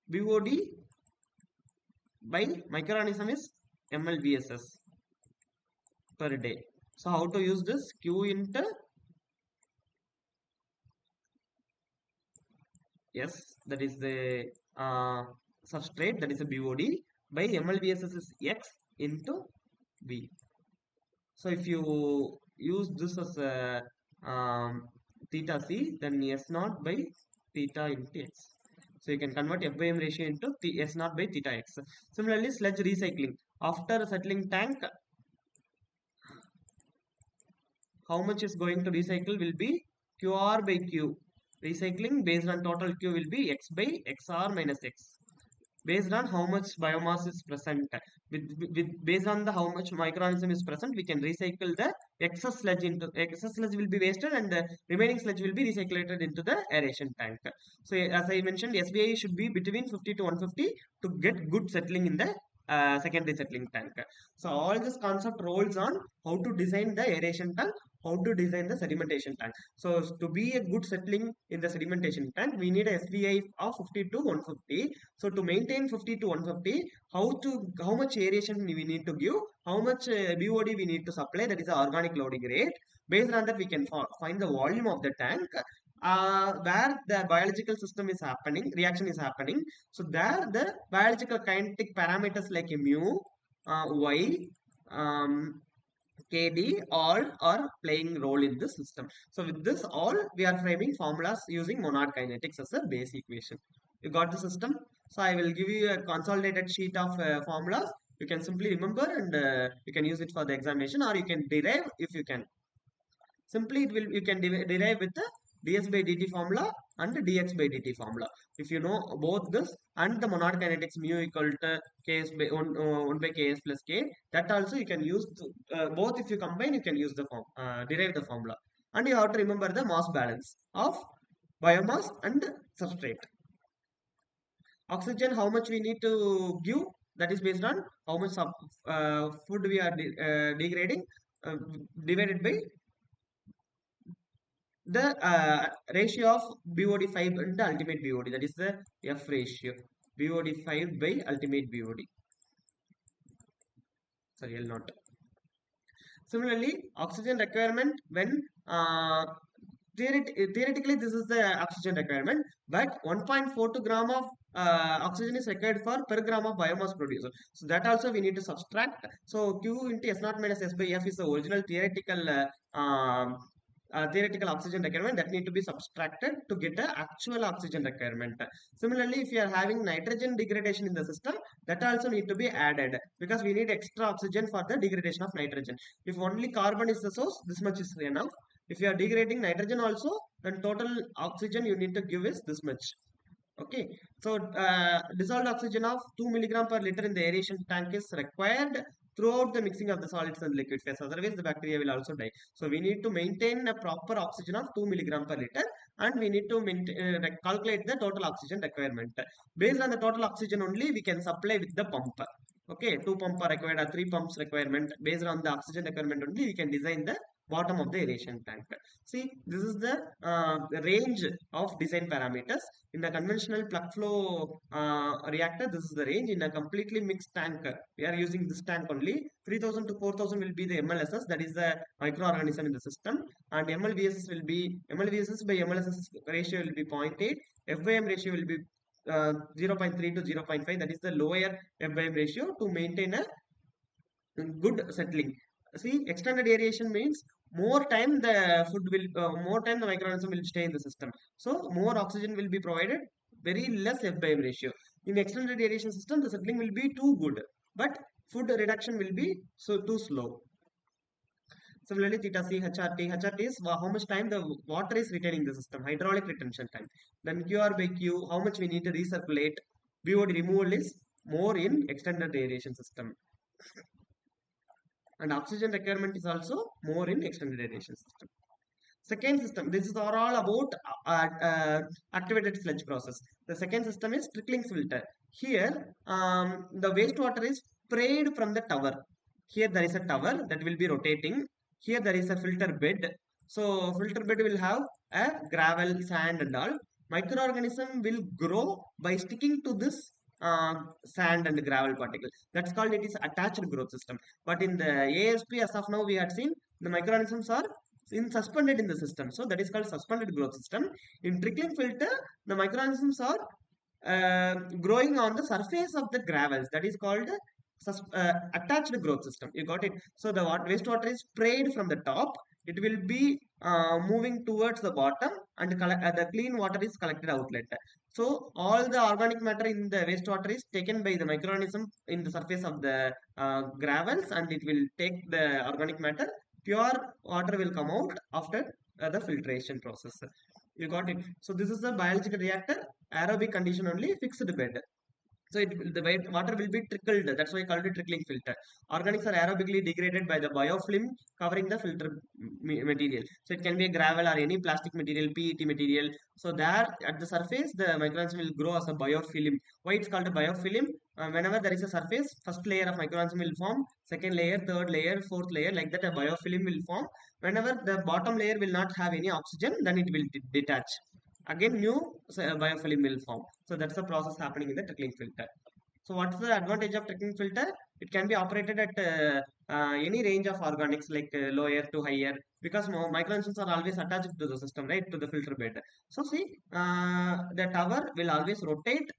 BOD by microorganism is mlVSS per day. So how to use this? Q into S, that is the substrate, that is a BOD, by mlVSS is X into B. So if you use this as a theta C, then S naught by theta into X. So you can convert F by M ratio into S naught by theta X. Similarly, sludge recycling. After settling tank, how much is going to recycle will be QR by Q. Recycling based on total Q will be X by XR minus X. Based on how much biomass is present, based on the how much microorganism is present, we can recycle the excess sludge will be wasted, and the remaining sludge will be recycled into the aeration tank. So as I mentioned, SVI should be between 50 to 150 to get good settling in the secondary settling tank. So all this concept rolls on how to design the aeration tank, how to design the sedimentation tank. So to be a good settling in the sedimentation tank, we need a SVI of 50 to 150. So to maintain 50 to 150, how much aeration we need to give, how much BOD we need to supply, that is the organic loading rate. Based on that, we can find the volume of the tank, where the biological system is happening, reaction is happening. So there the biological kinetic parameters like mu, y, KD all are playing role in the system. So with this all, we are framing formulas using monad kinetics as a base equation. You got the system? So I will give you a consolidated sheet of formulas. You can simply remember, and you can use it for the examination, or you can derive if you can. Simply you can derive with the ds by dt formula and dx by dt formula. If you know both this and the monad kinetics mu equal to ks by 1 by ks plus k, that also you can use both. If you combine, you can use the derive the formula. And you have to remember the mass balance of biomass and substrate. Oxygen, how much we need to give, that is based on how much food we are degrading, divided by the ratio of BOD5 and the ultimate BOD, that is the F ratio, BOD5 by ultimate BOD. Sorry, L not. Similarly, oxygen requirement, when theoretically this is the oxygen requirement, but 1.42 gram of oxygen is required for per gram of biomass produced. So that also we need to subtract. So Q into S naught minus S by F is the original theoretical oxygen requirement that need to be subtracted to get the actual oxygen requirement. Similarly, if you are having nitrogen degradation in the system, that also need to be added, because we need extra oxygen for the degradation of nitrogen. If only carbon is the source, this much is enough. If you are degrading nitrogen also, then total oxygen you need to give is this much. Okay, so dissolved oxygen of 2 milligram per liter in the aeration tank is required throughout the mixing of the solids and liquid phase. Otherwise, the bacteria will also die. So we need to maintain a proper oxygen of 2 milligram per liter, and we need to calculate the total oxygen requirement. Based on the total oxygen only, we can supply with the pump. Okay, 2 pumps are required or 3 pumps requirement. Based on the oxygen requirement only, we can design the bottom of the aeration tank. See, this is the range of design parameters. In the conventional plug flow reactor, this is the range. In a completely mixed tank, we are using this tank only. 3000 to 4000 will be the MLSS, that is the microorganism in the system, and MLVSS will be MLVSS by MLSS ratio will be 0.8. F by M ratio will be 0.3 to 0.5, that is the lower F by M ratio to maintain a good settling. see, extended aeration means more time the more time the microorganism will stay in the system. So more oxygen will be provided, very less F by M ratio. In extended aeration system, the settling will be too good, but food reduction will be so too slow. Similarly, theta C, HRT. HRT is how much time the water is retaining the system, hydraulic retention time. Then QR by Q, how much we need to recirculate. BOD removal is more in extended aeration system. And oxygen requirement is also more in extended aeration system. Second system, this is all about activated sludge process. The second system is trickling filter. Here, the wastewater is sprayed from the tower. Here there is a tower that will be rotating. Here there is a filter bed. So filter bed will have a gravel, sand and all. Microorganism will grow by sticking to this sand and gravel particle. That's called it is attached growth system. But in the ASP as of now we had seen the microorganisms are suspended in the system. So that is called suspended growth system. In trickling filter, the microorganisms are growing on the surface of the gravels. That is called attached growth system. You got it. So the wastewater is sprayed from the top. It will be moving towards the bottom, and the clean water is collected outlet. So all the organic matter in the wastewater is taken by the microorganism in the surface of the gravels, and it will take the organic matter. Pure water will come out after the filtration process. You got it. So this is the biological reactor, aerobic condition only, fixed bed. So the water will be trickled. That's why I called it trickling filter. Organics are aerobically degraded by the biofilm covering the filter material. So it can be a gravel or any plastic material, PET material. So there at the surface, the microorganism will grow as a biofilm. Why it's called a biofilm? Whenever there is a surface, first layer of microorganism will form, second layer, third layer, fourth layer, like that a biofilm will form. Whenever the bottom layer will not have any oxygen, then it will detach. Again new biofilm will form. So that's the process happening in the trickling filter. So what's the advantage of trickling filter? It can be operated at any range of organics, like lower to higher, because microorganisms are always attached to the system, right, to the filter bed. So see, the tower will always rotate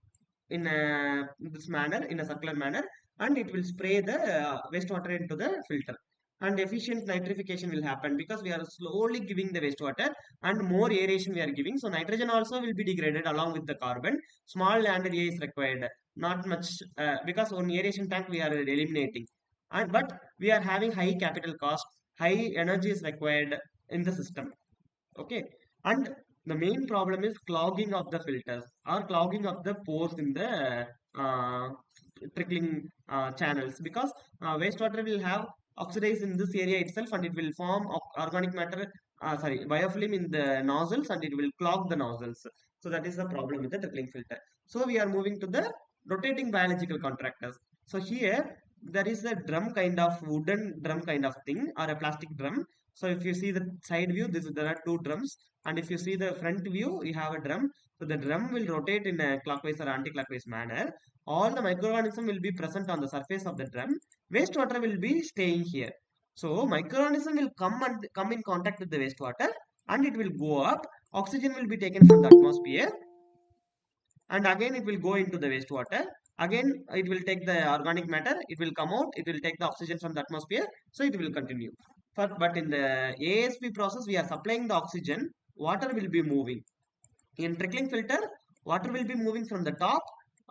in this manner, in a circular manner, and it will spray the wastewater into the filter. And efficient nitrification will happen because we are slowly giving the wastewater, and more aeration we are giving. So nitrogen also will be degraded along with the carbon. Small land area is required, not much, because on aeration tank we are eliminating. And but we are having high capital cost, high energy is required in the system. Okay, and the main problem is clogging of the filters or clogging of the pores in the trickling channels, because wastewater will have oxidize in this area itself, and it will form organic matter, sorry, biofilm in the nozzles, and it will clog the nozzles. So that is the problem with the trickling filter. So we are moving to the rotating biological contractors. So here there is a drum kind of wooden drum kind of thing, or a plastic drum. So if you see the side view, there are two drums, and if you see the front view, you have a drum. So the drum will rotate in a clockwise or anti-clockwise manner. All the microorganism will be present on the surface of the drum. Wastewater will be staying here. So microorganism will come in contact with the wastewater, and it will go up. Oxygen will be taken from the atmosphere, and again it will go into the wastewater. Again it will take the organic matter, it will come out, it will take the oxygen from the atmosphere. So it will continue. But in the ASP process, we are supplying the oxygen, water will be moving. In trickling filter, water will be moving from the top,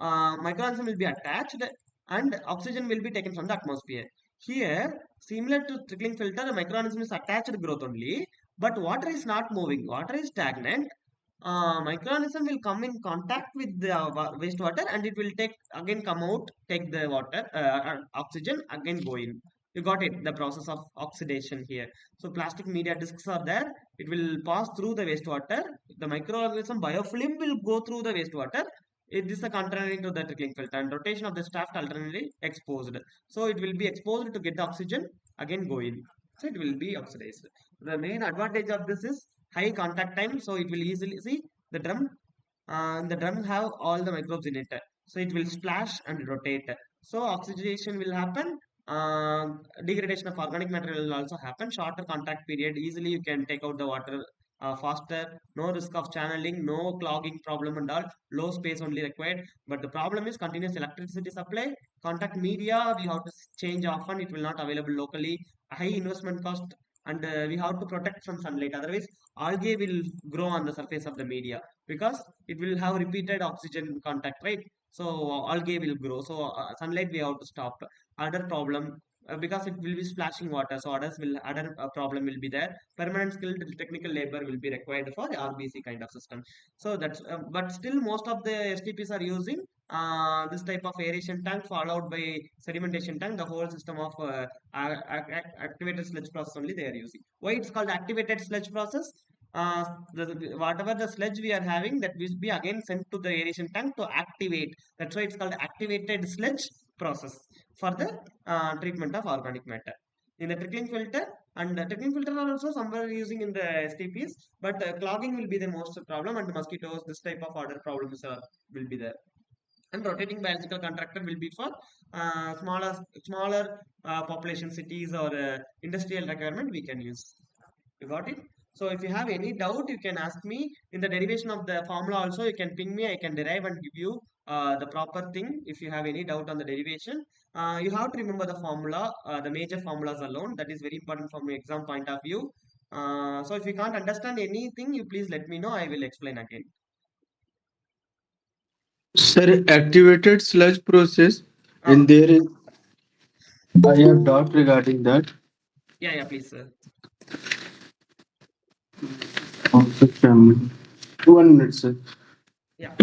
microorganism will be attached, and oxygen will be taken from the atmosphere. Here, similar to trickling filter, the microorganism is attached growth only, but water is not moving, water is stagnant. Microorganism will come in contact with the wastewater, and it will take again come out, take the water, oxygen, again go in. You got it, the process of oxidation here. So plastic media discs are there, it will pass through the wastewater. The microorganism biofilm will go through the wastewater. It is a contrary to the trickling filter, and rotation of the shaft alternately exposed. So it will be exposed to get the oxygen, again go in. So it will be oxidized. The main advantage of this is high contact time, so it will easily see the drum. The drum have all the microbes in it, so it will splash and rotate. So oxidation will happen. Degradation of organic matter will also happen. Shorter contact period, easily you can take out the water faster, no risk of channeling, no clogging problem and all, low space only required. But the problem is continuous electricity supply, contact media, we have to change often, it will not available locally, high investment cost, and we have to protect from sunlight. Otherwise, algae will grow on the surface of the media because it will have repeated oxygen contact, right? So algae will grow. So sunlight we have to stop. Other problem because it will be splashing water. So other problem will be there. Permanent skilled technical labor will be required for the RBC kind of system. So that's but still most of the STPs are using this type of aeration tank followed by sedimentation tank. The whole system of activated sludge process only they are using. Why it's called activated sludge process? Whatever the sludge we are having that will be again sent to the aeration tank to activate. That's why it's called activated sludge process for the treatment of organic matter. In the trickling filter, and trickling filter are also somewhere using in the STPs, but clogging will be the most problem, and mosquitoes, this type of other problems will be there. And rotating biological contractor will be for smaller population cities or industrial requirement we can use. You got it? So if you have any doubt, you can ask me. In the derivation of the formula also, you can ping me. I can derive and give you the proper thing. If you have any doubt on the derivation, you have to remember the formula, the major formulas alone. That is very important from exam point of view. So if you can't understand anything, you please let me know. I will explain again. Sir, activated sludge process, Uh, and there is I have doubt regarding that. yeah, please, sir. Also, 1 minute, sir. Yeah.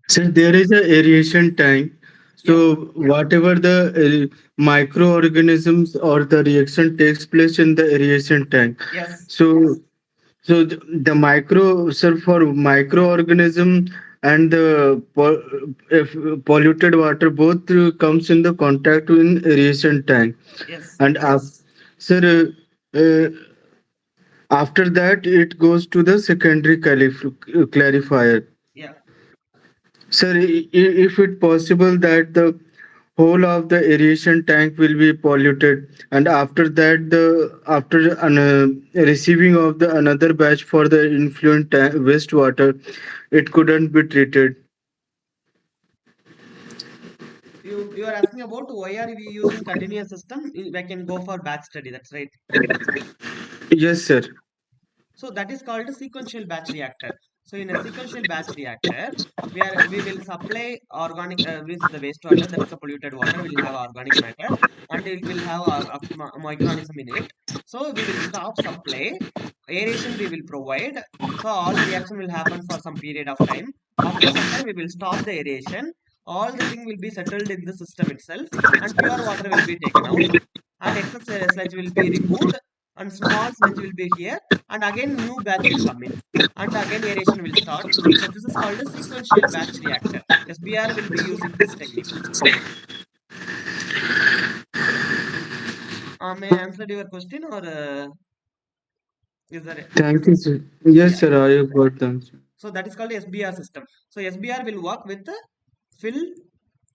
Sir, there is a aeration tank. Yeah. So whatever the microorganisms or the reaction takes place in the aeration tank. Yes. So the micro, sir, for microorganism and the if polluted water both comes in the contact in aeration tank, Yes. and sir, after that it goes to the secondary clarifier. Yeah. Sir, if it possible that the whole of the aeration tank will be polluted, and after that the after receiving of the another batch for the influent wastewater, it couldn't be treated. You are asking about why are we using continuous system? We can go for batch study. That's right. Yes, sir. So that is called a sequential batch reactor. So in a sequential batch reactor, we will supply organic with the wastewater, that is a polluted water, will have organic matter and it will have a microorganism in it. So we will stop supply, aeration we will provide. So all the reaction will happen for some period of time. After some time we will stop the aeration. All the thing will be settled in the system itself and pure water will be taken out and excess sludge will be removed and small sludge will be here and again new batch will come in and again aeration will start. So this is called a sequential batch reactor. SBR will be using this technique. May I answer your question or is there Thank you, sir. Yes, yeah. sir, I have got the answer. So that is called SBR system. So SBR will work with the fill,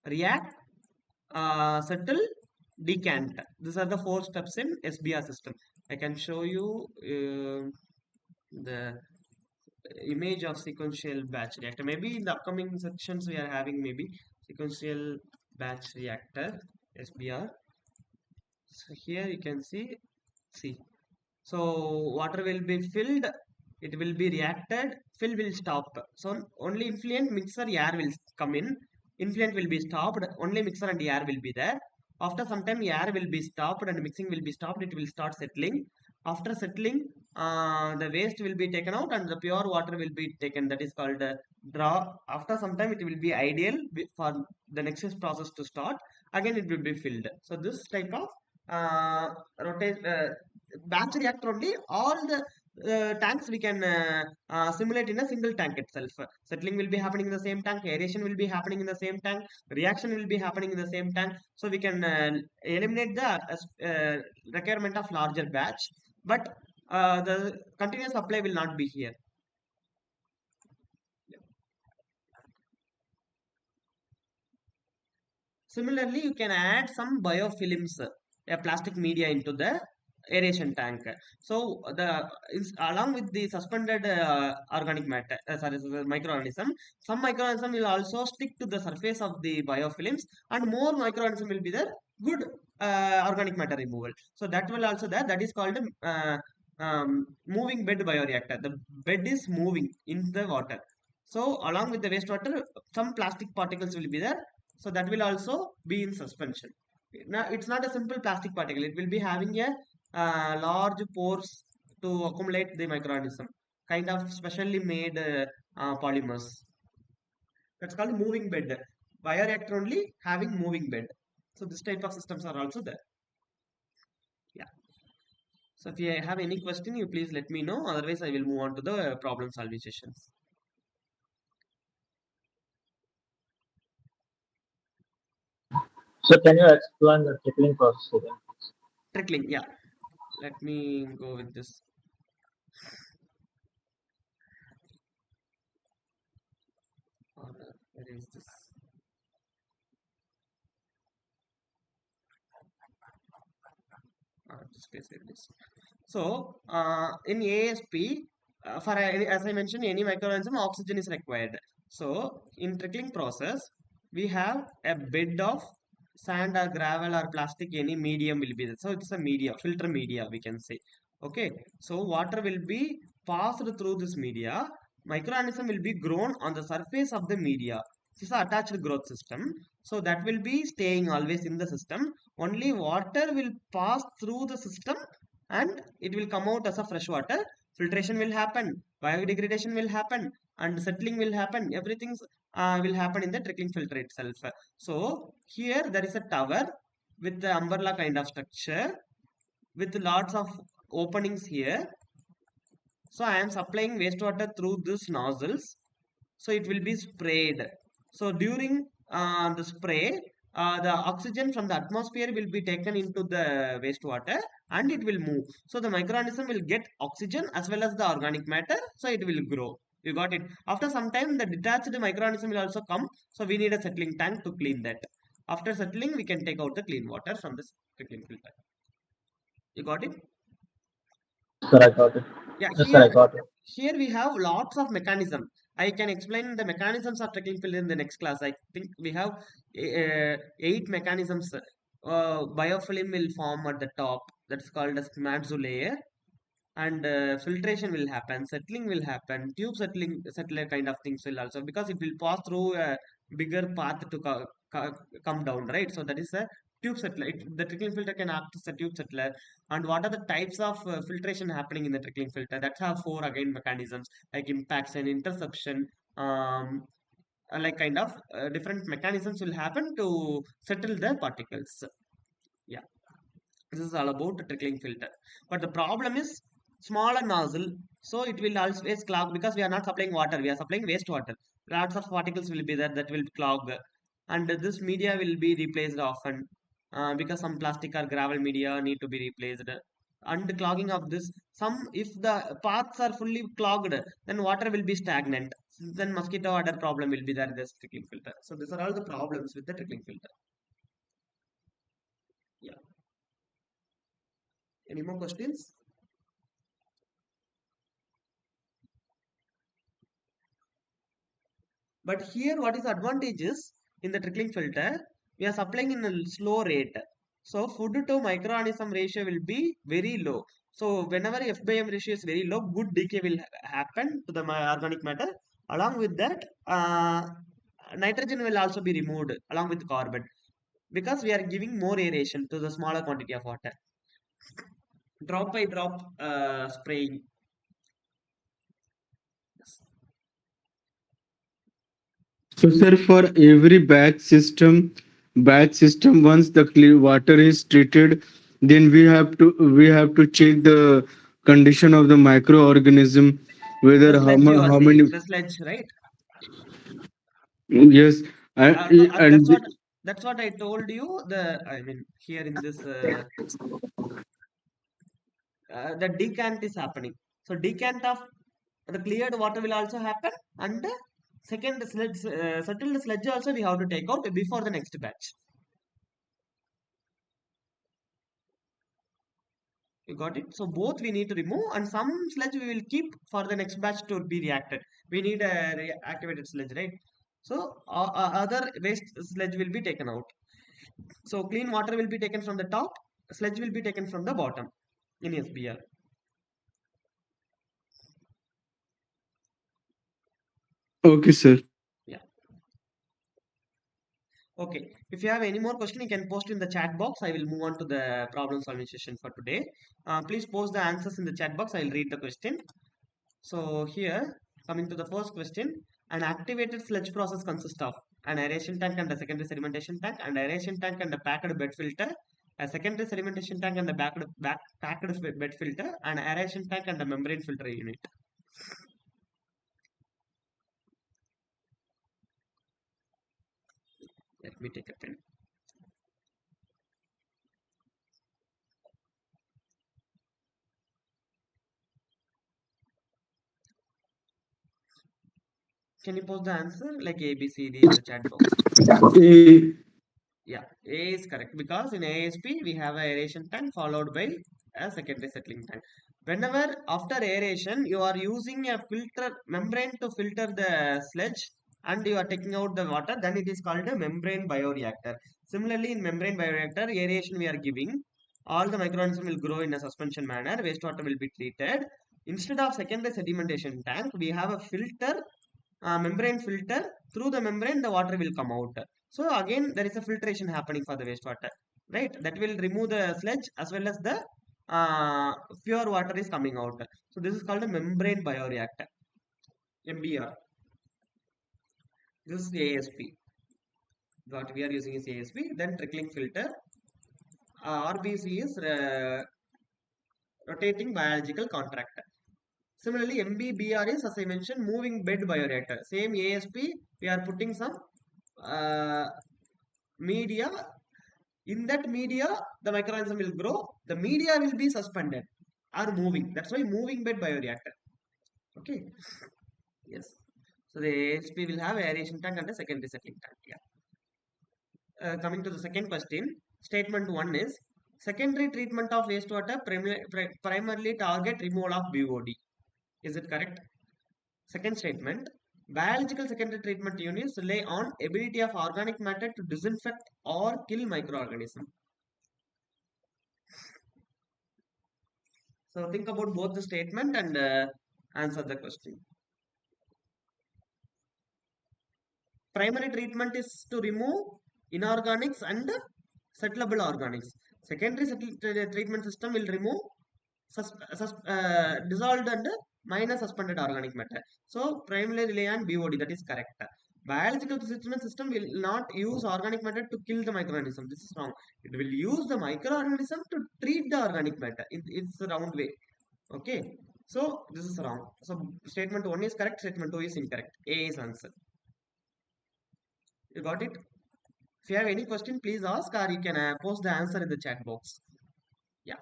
react, settle, decant. These are the 4 steps in SBR system. I can show you the image of sequential batch reactor. Maybe in the upcoming sections we are having maybe sequential batch reactor SBR. So here you can see. So water will be filled, it will be reacted, fill will stop. So only influent mixer air will come in. Influent will be stopped, only mixer and air will be there. After some time air will be stopped and mixing will be stopped, it will start settling. After settling, the waste will be taken out and the pure water will be taken. That is called draw. After some time it will be ideal for the next process to start. Again it will be filled. So this type of rotate batch reactor only all the tanks we can simulate in a single tank itself. Settling will be happening in the same tank, aeration will be happening in the same tank, reaction will be happening in the same tank. So we can eliminate the requirement of larger batch, but the continuous supply will not be here. Similarly, you can add some biofilms, a plastic media into the aeration tank. So along with the suspended organic matter, microorganism, some microorganism will also stick to the surface of the biofilms, and more microorganism will be there. Good organic matter removal. So that will also there. That is called moving bed bioreactor. The bed is moving in the water. So along with the wastewater, some plastic particles will be there. So that will also be in suspension. Now it's not a simple plastic particle. It will be having a large pores to accumulate the microorganism, kind of specially made polymers. That's called moving bed. Bioreactor only having moving bed. So this type of systems are also there. Yeah. So if you have any question, you please let me know. Otherwise, I will move on to the problem solving sessions. Sir, can you explain the trickling process again? Trickling, yeah. Let me go with this. Where is this? Just place like this. So in ASP, as I mentioned, any microorganism, oxygen is required. So in trickling process, we have a bed of sand or gravel or plastic, any medium will be there. So it's a media, filter media, we can say. Okay, so water will be passed through this media. Microorganism will be grown on the surface of the media. This is an attached growth system. So that will be staying always in the system. Only water will pass through the system and it will come out as a fresh water. Filtration will happen, biodegradation will happen, and settling will happen. Everything will happen in the trickling filter itself. So here there is a tower with the umbrella kind of structure with lots of openings here. So I am supplying wastewater through these nozzles. So it will be sprayed. So during the spray, the oxygen from the atmosphere will be taken into the wastewater and it will move. So the microorganism will get oxygen as well as the organic matter. So it will grow. You got it. After some time, the detached microorganism will also come. So we need a settling tank to clean that. After settling, we can take out the clean water from this trickling filter. You got it? Sir, I got it. Yeah, Yes, sir, I got it. here we have lots of mechanism. I can explain the mechanisms of trickling filter in the next class. I think we have 8 mechanisms. Biofilm will form at the top. That's called as Matsu layer. And filtration will happen, settling will happen, tube settler kind of things will also, because it will pass through a bigger path to come down, right? So that is a tube settler. The trickling filter can act as a tube settler. And what are the types of filtration happening in the trickling filter? That have 4 again mechanisms like impaction, interception, like kind of different mechanisms will happen to settle the particles. Yeah, this is all about the trickling filter. But the problem is smaller nozzle, so it will always clog because we are not supplying water, we are supplying wastewater. Lots of particles will be there that will clog, and this media will be replaced often because some plastic or gravel media need to be replaced. And clogging of this, some if the paths are fully clogged, then water will be stagnant. Then mosquito other problem will be there in this trickling filter. So these are all the problems with the trickling filter. Yeah. Any more questions? But here, what is advantage is in the trickling filter, we are supplying in a slow rate. So food to microorganism ratio will be very low. So whenever F by M ratio is very low, good decay will happen to the organic matter. Along with that, nitrogen will also be removed along with carbon, because we are giving more aeration to the smaller quantity of water. Drop by drop spraying. So, sir, for every batch system, once the clear water is treated, then we have to check the condition of the microorganism, The whether sludge you are how saying, many. the sludge, right? Yes, and, So and that's what I told you. I mean, here in this the decant is happening. So decant of the cleared water will also happen, and the second sludge, settled sludge also we have to take out before the next batch. You got it? So both we need to remove, and some sludge we will keep for the next batch to be reacted. We need a activated sludge, right? So other waste sludge will be taken out. So clean water will be taken from the top, sludge will be taken from the bottom in SBR. Okay, sir. Yeah. Okay. If you have any more question, you can post in the chat box. I will move on to the problem solving session for today. Please post the answers in the chat box. I will read the question. So here, coming to the first question, an activated sludge process consists of an aeration tank and a secondary sedimentation tank, and aeration tank and a packed bed filter, a secondary sedimentation tank and a packed bed filter, an aeration tank and a membrane filter unit. Let me take a pen. Can you post the answer like A, B, C, D in the chat box? A. Yeah, A is correct because in ASP we have a aeration tank followed by a secondary settling tank. Whenever after aeration you are using a filter membrane to filter the sludge and you are taking out the water, then it is called a membrane bioreactor. Similarly, in membrane bioreactor, aeration we are giving, all the microorganisms will grow in a suspension manner, wastewater will be treated. Instead of secondary sedimentation tank, we have a filter, membrane filter. Through the membrane the water will come out. So again there is a filtration happening for the wastewater, right? That will remove the sludge as well as the uh, pure water is coming out. So this is called a membrane bioreactor, MBR. This is ASP. What we are using is ASP. Then trickling filter. RBC is rotating biological contractor. Similarly, MBBR is, as I mentioned, moving bed bioreactor. Same ASP, we are putting some uh, media. In that media, the microorganism will grow. The media will be suspended or moving. That's why moving bed bioreactor. Okay. Yes. So the ASP will have aeration tank and a secondary settling tank. Yeah. Coming to the second question, statement 1 is secondary treatment of wastewater primarily target removal of BOD. Is it correct? Second statement, biological secondary treatment units rely on ability of organic matter to disinfect or kill microorganisms. So think about both the statement and answer the question. Primary treatment is to remove inorganics and settlable organics. Secondary treatment system will remove dissolved and minor suspended organic matter. So primarily rely on BOD, that is correct. Biological treatment system will not use organic matter to kill the microorganism. This is wrong. It will use the microorganism to treat the organic matter. It's a round way. Okay. So this is wrong. So statement 1 is correct, statement 2 is incorrect. A is answer. You got it? If you have any question, please ask or you can post the answer in the chat box. Yeah.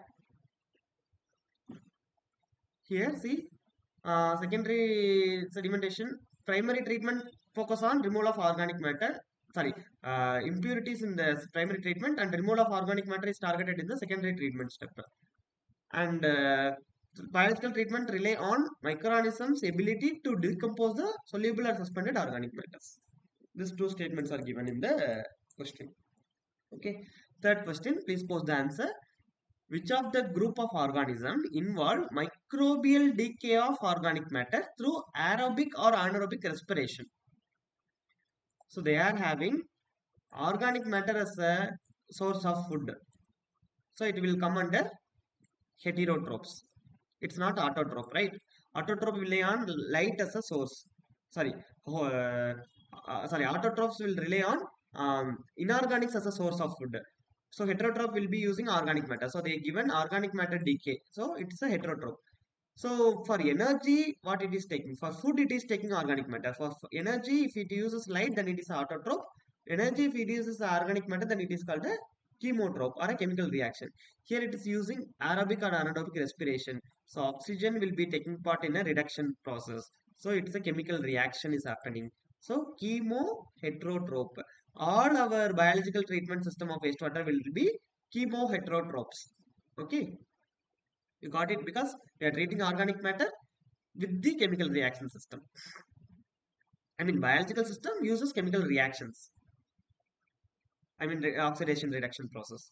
Here, see, secondary sedimentation, primary treatment focus on removal of organic matter. Sorry, impurities in the primary treatment and removal of organic matter is targeted in the secondary treatment step. And biological treatment rely on microorganisms' ability to decompose the soluble or suspended organic matters. These two statements are given in the question. Okay. Third question, please post the answer. Which of the group of organisms involve microbial decay of organic matter through aerobic or anaerobic respiration? So they are having organic matter as a source of food. So it will come under heterotrophs. It's not autotroph, right? Autotroph will rely on light as a source. Sorry, autotrophs will rely on inorganics as a source of food. So heterotroph will be using organic matter. So they given organic matter decay. So it's a heterotroph. So for energy, what it is taking? For food, it is taking organic matter. For energy, if it uses light, then it is autotroph. Energy, if it uses organic matter, then it is called a chemotroph or a chemical reaction. Here it is using aerobic or anaerobic respiration. So oxygen will be taking part in a reduction process. So it's a chemical reaction is happening. So chemo heterotroph. All our biological treatment system of wastewater will be chemo heterotrophs. Okay. You got it? Because we are treating organic matter with the chemical reaction system. I mean, biological system uses chemical reactions. I mean, oxidation reduction process.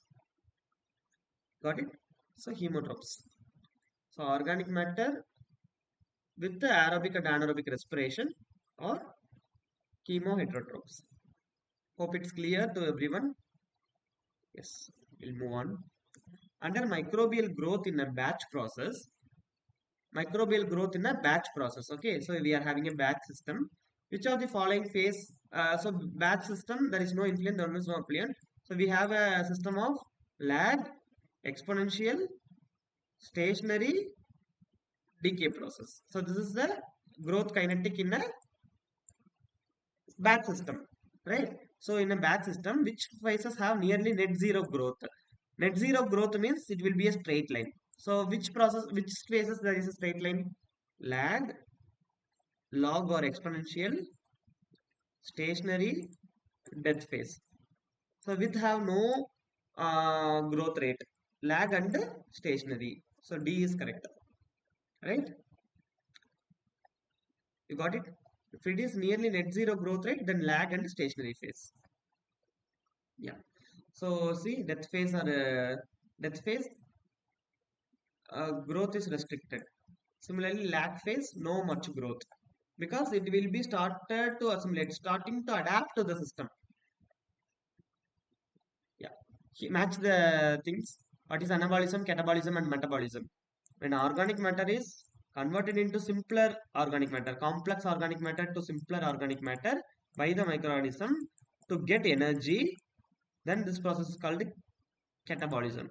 Got it? So, hemotrophs. So, organic matter with the aerobic and anaerobic respiration or chemoheterotrophs. Hope it's clear to everyone. Yes, we'll move on. Under microbial growth in a batch process, okay, so we are having a batch system. Which of the following phase? So batch system, there is no influent, there is no effluent. So we have a system of lag, exponential, stationary, decay process. So this is the growth kinetic in a batch system, right? So in a batch system, which phases have nearly net zero growth? Net zero growth means it will be a straight line. So which phases there is a straight line? Lag, log or exponential, stationary, death phase. So with have no growth rate, lag and stationary. So D is correct, right? You got it? If it is nearly net zero growth rate, then lag and stationary phase. Yeah. So see, death phase growth is restricted. Similarly, lag phase, no much growth because it will be started to assimilate, starting to adapt to the system. Yeah, match the things. What is anabolism, catabolism, and metabolism? When organic matter is converted into simpler organic matter, complex organic matter to simpler organic matter by the microorganism to get energy, then this process is called catabolism.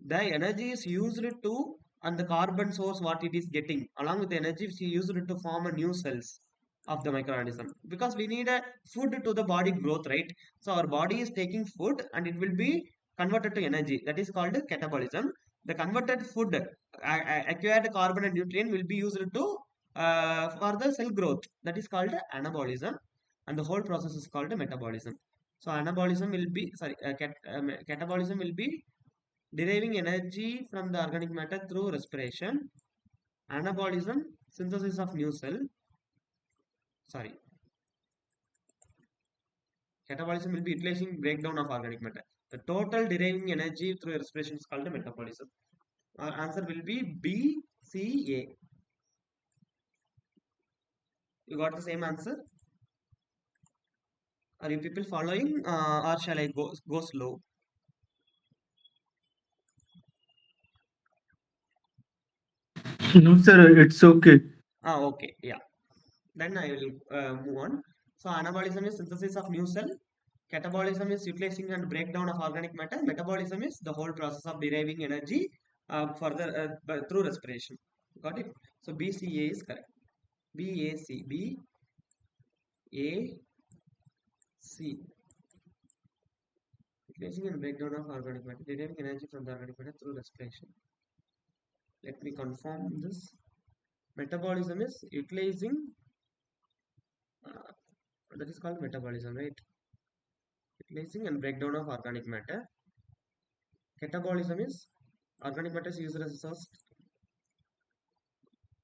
The energy is used to, and the carbon source what it is getting along with the energy is used to form a new cells of the microorganism, because we need a food to the body growth, right? So our body is taking food and it will be converted to energy, that is called catabolism. The converted food, acquired carbon and nutrient will be used to for the cell growth, that is called anabolism, and the whole process is called metabolism. So anabolism will be catabolism will be deriving energy from the organic matter through respiration. Anabolism, synthesis of new cell. Sorry. Catabolism will be utilizing breakdown of organic matter. The total deriving energy through respiration is called metabolism. Our answer will be B, C, A. You got the same answer? Are you people following or shall I go slow? No, sir, it's okay. Okay, yeah. Then I will move on. So anabolism is synthesis of new cell. Catabolism is utilizing and breakdown of organic matter. Metabolism is the whole process of deriving energy further through respiration. Got it? So BCA is correct. BAC. BAC. Utilizing and breakdown of organic matter. Deriving energy from the organic matter through respiration. Let me confirm this. Metabolism is utilizing, that is called metabolism, right? Utilizing and breakdown of organic matter. Catabolism is organic matter is used as a source,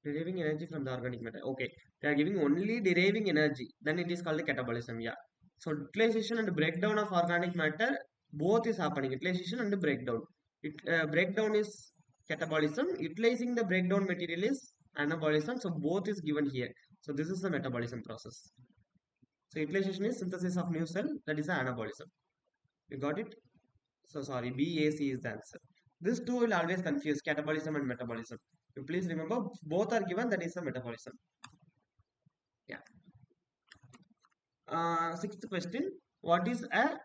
deriving energy from the organic matter. Okay, they are giving only deriving energy, then it is called the catabolism. Yeah. So utilization and breakdown of organic matter, both is happening. Utilization and breakdown. Breakdown is catabolism. Utilizing the breakdown material is anabolism. So both is given here. So this is the metabolism process. So utilization is synthesis of new cell, that is the anabolism. You got it? So sorry, BAC is the answer. This two will always confuse catabolism and metabolism. You please remember both are given, that is the metabolism. Yeah. Sixth question. What is a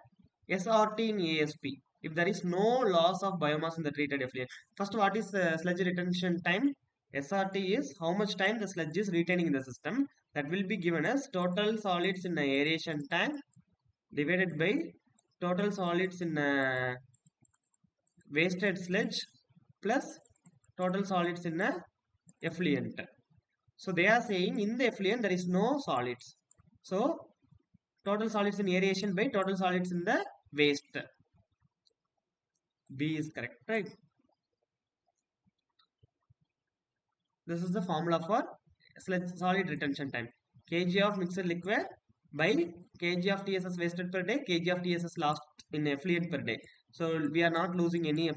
SRT in ASP? If there is no loss of biomass in the treated effluent. First, what is sludge retention time? SRT is how much time the sludge is retaining in the system. That will be given as total solids in the aeration tank divided by total solids in wasted sludge plus total solids in a effluent. So they are saying in the effluent there is no solids. So total solids in aeration by total solids in the waste. B is correct, right? This is the formula for solid retention time. Kg of mixed liquid by kg of TSS wasted per day, kg of TSS lost in effluent per day. So we are not losing any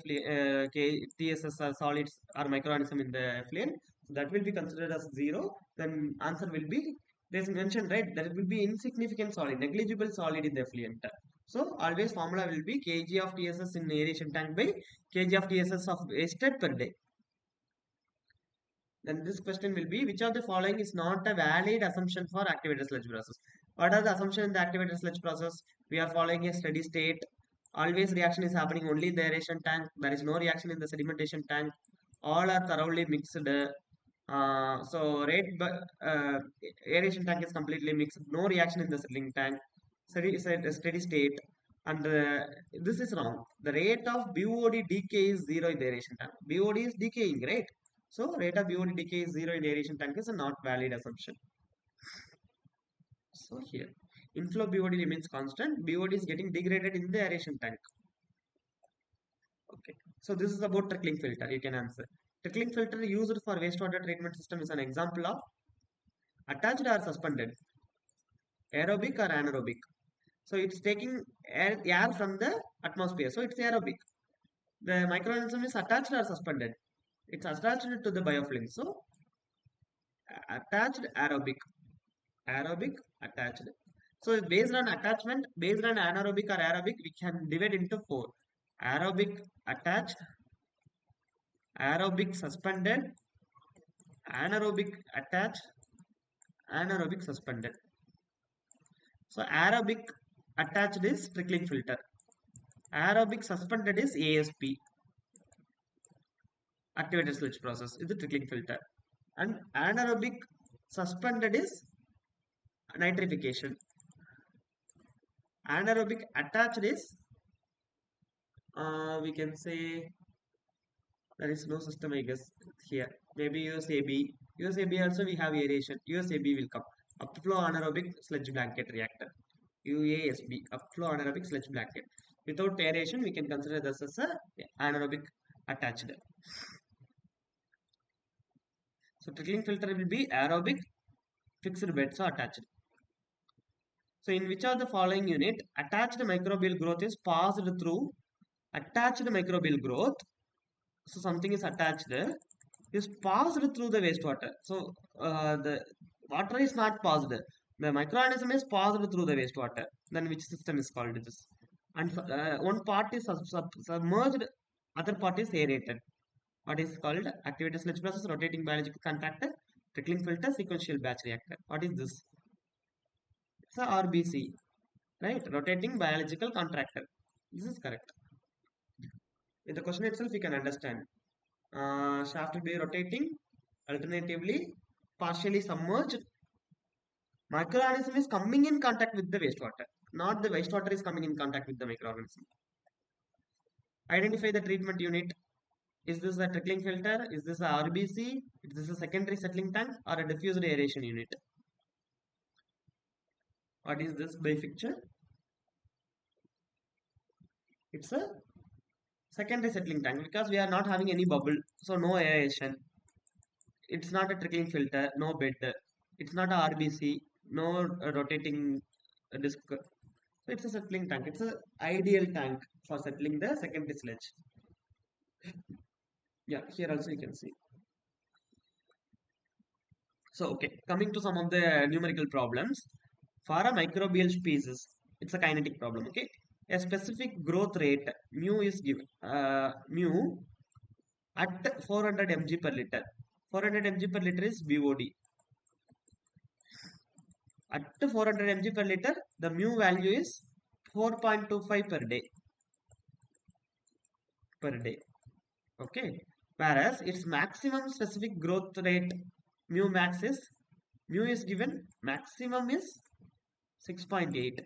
TSS solids or microorganism in the effluent. So that will be considered as 0. Then answer will be, there's mentioned, right, that it will be insignificant solid, negligible solid in the effluent. So always formula will be kg of TSS in aeration tank by kg of TSS of wasted per day. Then this question will be, which of the following is not a valid assumption for activated sludge process? What are the assumptions in the activated sludge process? We are following a steady state. Always reaction is happening only in the aeration tank. There is no reaction in the sedimentation tank. All are thoroughly mixed. So aeration tank is completely mixed. No reaction in the settling tank. Steady state. And this is wrong. The rate of BOD decay is 0 in the aeration tank. BOD is decaying, right? So rate of BOD decay is 0 in aeration tank is a not valid assumption. So here, inflow BOD remains constant. BOD is getting degraded in the aeration tank. Okay. So this is about trickling filter. You can answer. Trickling filter used for wastewater treatment system is an example of attached or suspended, aerobic or anaerobic. So it's taking air from the atmosphere. So it's aerobic. The microorganism is attached or suspended. It's attached to the biofilm. So attached aerobic, aerobic attached. So based on attachment, based on anaerobic or aerobic, we can divide into 4: aerobic attached, aerobic suspended, anaerobic attached, anaerobic suspended. So aerobic attached is trickling filter, aerobic suspended is ASP, activated sludge process, is the trickling filter, and anaerobic suspended is nitrification. Anaerobic attached is we can say there is no system, I guess, here. Maybe USAB. USAB also we have aeration. USAB will come. Upflow anaerobic sludge blanket reactor. UASB, upflow anaerobic sludge blanket. Without aeration, we can consider this as a anaerobic attached. So trickling filter will be aerobic fixed bed, so attached. So in which of the following unit attached microbial growth is passed through attached microbial growth? So something is attached, is passed through the wastewater. So the water is not passed. The microorganism is passed through the wastewater. Then which system is called this? And one part is submerged, other part is aerated. What is called activated sludge process, rotating biological contractor, trickling filter, sequential batch reactor. What is this? It's a RBC, right? Rotating biological contractor. This is correct. In the question itself, you can understand. Shaft will be rotating, alternatively, partially submerged. Microorganism is coming in contact with the wastewater, not the wastewater is coming in contact with the microorganism. Identify the treatment unit. Is this a trickling filter? Is this a RBC? Is this a secondary settling tank or a diffused aeration unit? What is this by picture? It's a secondary settling tank because we are not having any bubble, so no aeration. It's not a trickling filter, no bed. It's not a RBC, no rotating disc. So it's a settling tank. It's an ideal tank for settling the secondary sludge. Yeah, here also you can see. So, okay, coming to some of the numerical problems. For a microbial species, it's a kinetic problem, okay? A specific growth rate, mu is given, mu at 400 mg per liter. 400 mg per liter is BOD. At 400 mg per liter, the mu value is 4.25 per day. Okay. Whereas its maximum specific growth rate, mu is given, maximum is 6.8.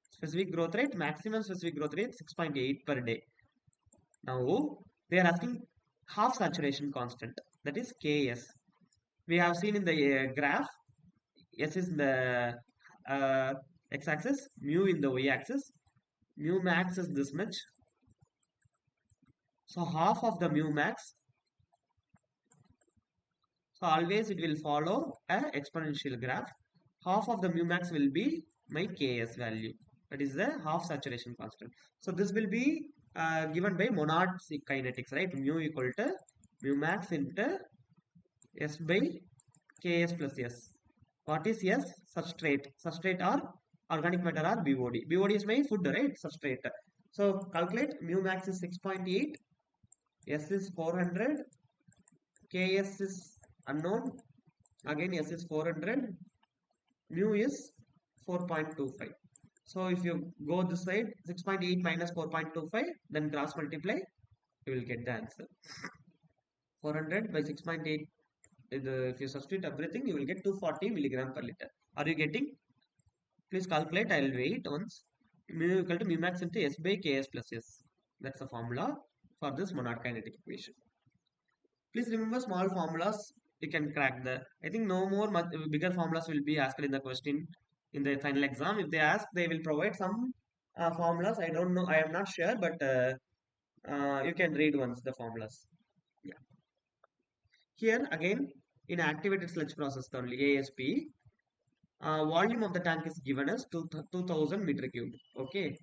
Specific growth rate, maximum specific growth rate 6.8 per day. Now, they are asking half saturation constant, that is Ks. We have seen in the graph, S is in the x-axis, mu in the y-axis. Mu max is this much. So half of the mu max. So always it will follow a exponential graph. Half of the mu max will be my Ks value. That is the half saturation constant. So this will be given by Monod kinetics, right? Mu equal to mu max into S by Ks plus S. What is S? Substrate. Substrate or organic matter or BOD. BOD is my food, right? Substrate. So calculate mu max is 6.8, S is 400, Ks is unknown. Again, S is 400, mu is 4.25. So if you go this side, 6.8 minus 4.25, then cross multiply, you will get the answer. 400 by 6.8, if you substitute everything, you will get 240 milligram per liter. Are you getting? Please calculate, I will wait once. Mu equal to mu max into S by Ks plus S. That's the formula for this Monod kinetic equation. Please remember small formulas. You can crack the. I think no more bigger formulas will be asked in the question in the final exam. If they ask, they will provide some formulas. I don't know. I am not sure, but you can read once the formulas. Yeah. Here again, in activated sludge process only ASP, volume of the tank is given as 2000 meter cube. Okay.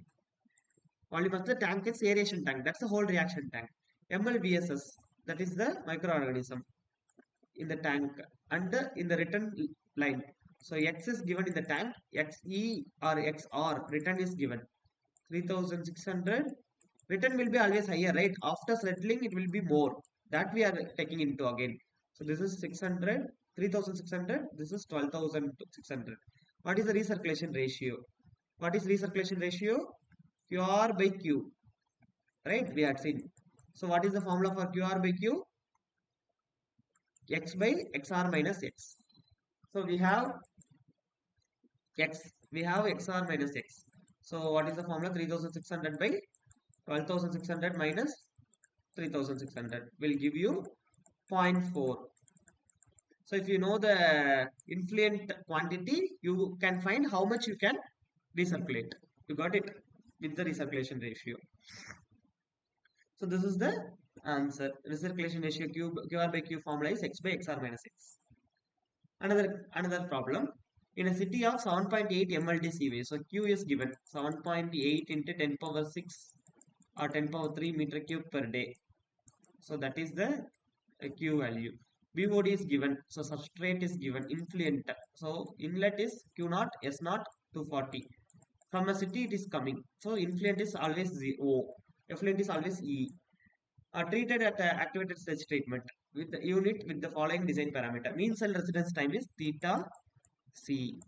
Volume of the tank is aeration tank. That's the whole reaction tank. MLVSS, that is the microorganism in the tank and in the written line. So X is given in the tank, XE or XR written is given 3600. Written will be always higher, right? After settling, it will be more. That we are taking into again. So this is 600, 3600. This is 12600. What is the recirculation ratio? What is recirculation ratio? QR by Q, right? We had seen. So what is the formula for QR by Q? X by XR minus X. So we have XR minus X. So what is the formula? 3600 by 12600 minus 3600 will give you 0.4. So if you know the influent quantity, you can find how much you can recirculate. You got it with the recirculation ratio. So this is the answer. Recirculation ratio QR by Q formula is X by XR minus X. Another problem. In a city of 7.8 MLD Seaway, so Q is given 7.8 into 10 power 6 or 10 power 3 meter cube per day. So that is the Q value. BOD is given, so substrate is given, influent. So inlet is Q naught, S naught, 240. From a city it is coming. So influent is always O, effluent is always E. Treated at activated stage treatment with the unit with the following design parameter. Mean cell residence time is theta C.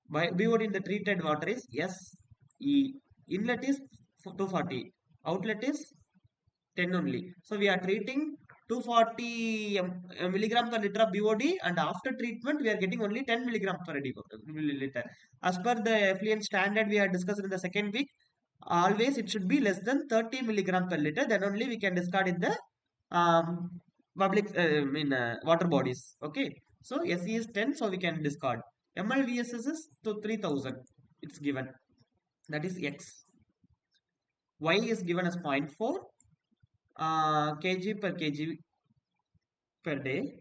By BOD in the treated water is SE. Inlet is 240. Outlet is 10 only. So we are treating 240 milligram per liter of BOD, and after treatment we are getting only 10 milligram per milliliter. As per the effluent standard we had discussed in the second week, always it should be less than 30 milligram per liter. Then only we can discard in the public water bodies. Okay. So SE is 10, so we can discard. MLVSS is to 3000. It's given. That is X. Y is given as 0.4 kg per kg per day.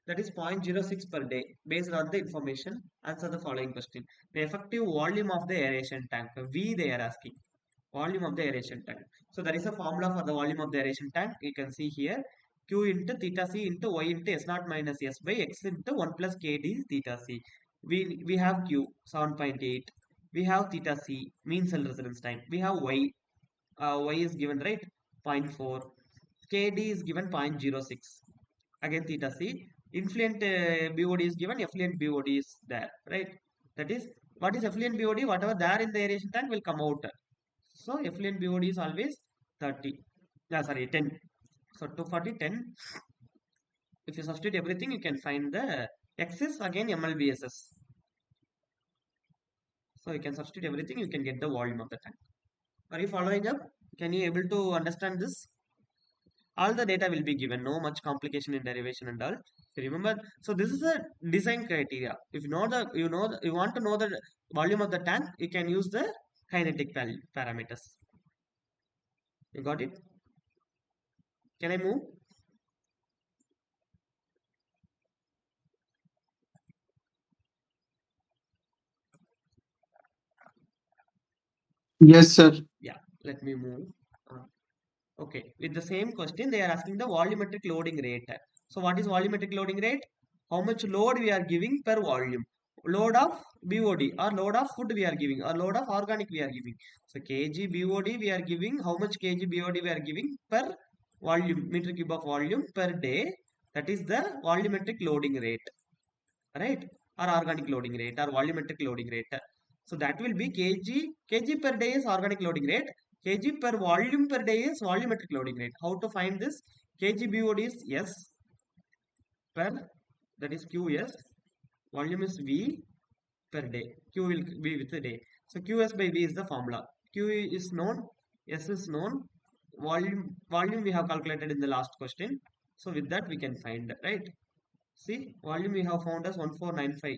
That is 0.06 per day. Based on the information, answer the following question. The effective volume of the aeration tank. V they are asking. Volume of the aeration tank. So there is a formula for the volume of the aeration tank. You can see here. Q into theta C into Y into S naught minus S by X into 1 plus KD theta C. We have Q 7.8. We have theta C, mean cell residence time. We have Y. Y is given, right? 0.4. KD is given 0.06. Again theta C. Influent BOD is given, effluent BOD is there, right? That is, what is effluent BOD? Whatever there in the aeration tank will come out. So effluent BOD is always 30. 10. So 240, 10. If you substitute everything, you can find the X is again MLVSS. So you can substitute everything, you can get the volume of the tank. Are you following up? Can you able to understand this? All the data will be given, no much complication in derivation and all. So remember, so this is a design criteria. If you know you want to know the volume of the tank, you can use the kinetic value parameters. You got it? Can I move? Yes, sir. Yeah, let me move. Uh, Okay, with the same question, they are asking the volumetric loading rate. So, what is volumetric loading rate? How much load we are giving per volume? Load of BOD or load of food we are giving or load of organic we are giving. So, kg BOD we are giving. How much kg BOD we are giving per volume, meter cube of volume per day? That is the volumetric loading rate, right? Or organic loading rate or volumetric loading rate. So that will be kg per day is organic loading rate, kg per volume per day is volumetric loading rate. How to find this? Kg BOD is S per, that is QS, volume is V per day, Q will be with the day. So QS by V is the formula. Q is known, S is known, volume we have calculated in the last question. So with that we can find, right? See, volume we have found as 1495.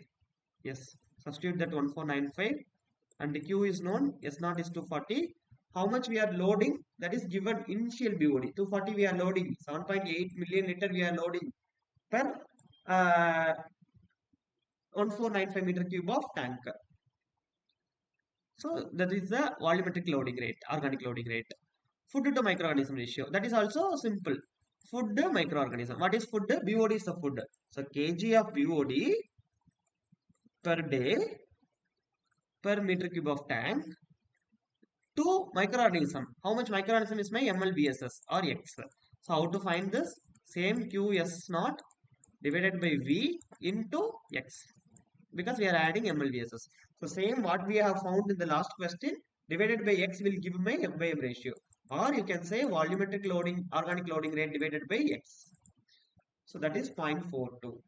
Yes, substitute that 1495 and the Q is known, S0 is 240. How much we are loading? That is given initial BOD. 240 we are loading, 7.8 million liter we are loading per 1495 meter cube of tank. So that is the volumetric loading rate, organic loading rate. Food to microorganism ratio. That is also simple. Food to microorganism. What is food? BOD is the food. So kg of BOD per day per meter cube of tank to microorganism. How much microorganism is my MLBSS or X? So how to find this? Same QS naught divided by V into X, because we are adding MLBSS. So same what we have found in the last question divided by X will give my M by M ratio, or you can say volumetric loading, organic loading rate divided by X. So that is 0.42.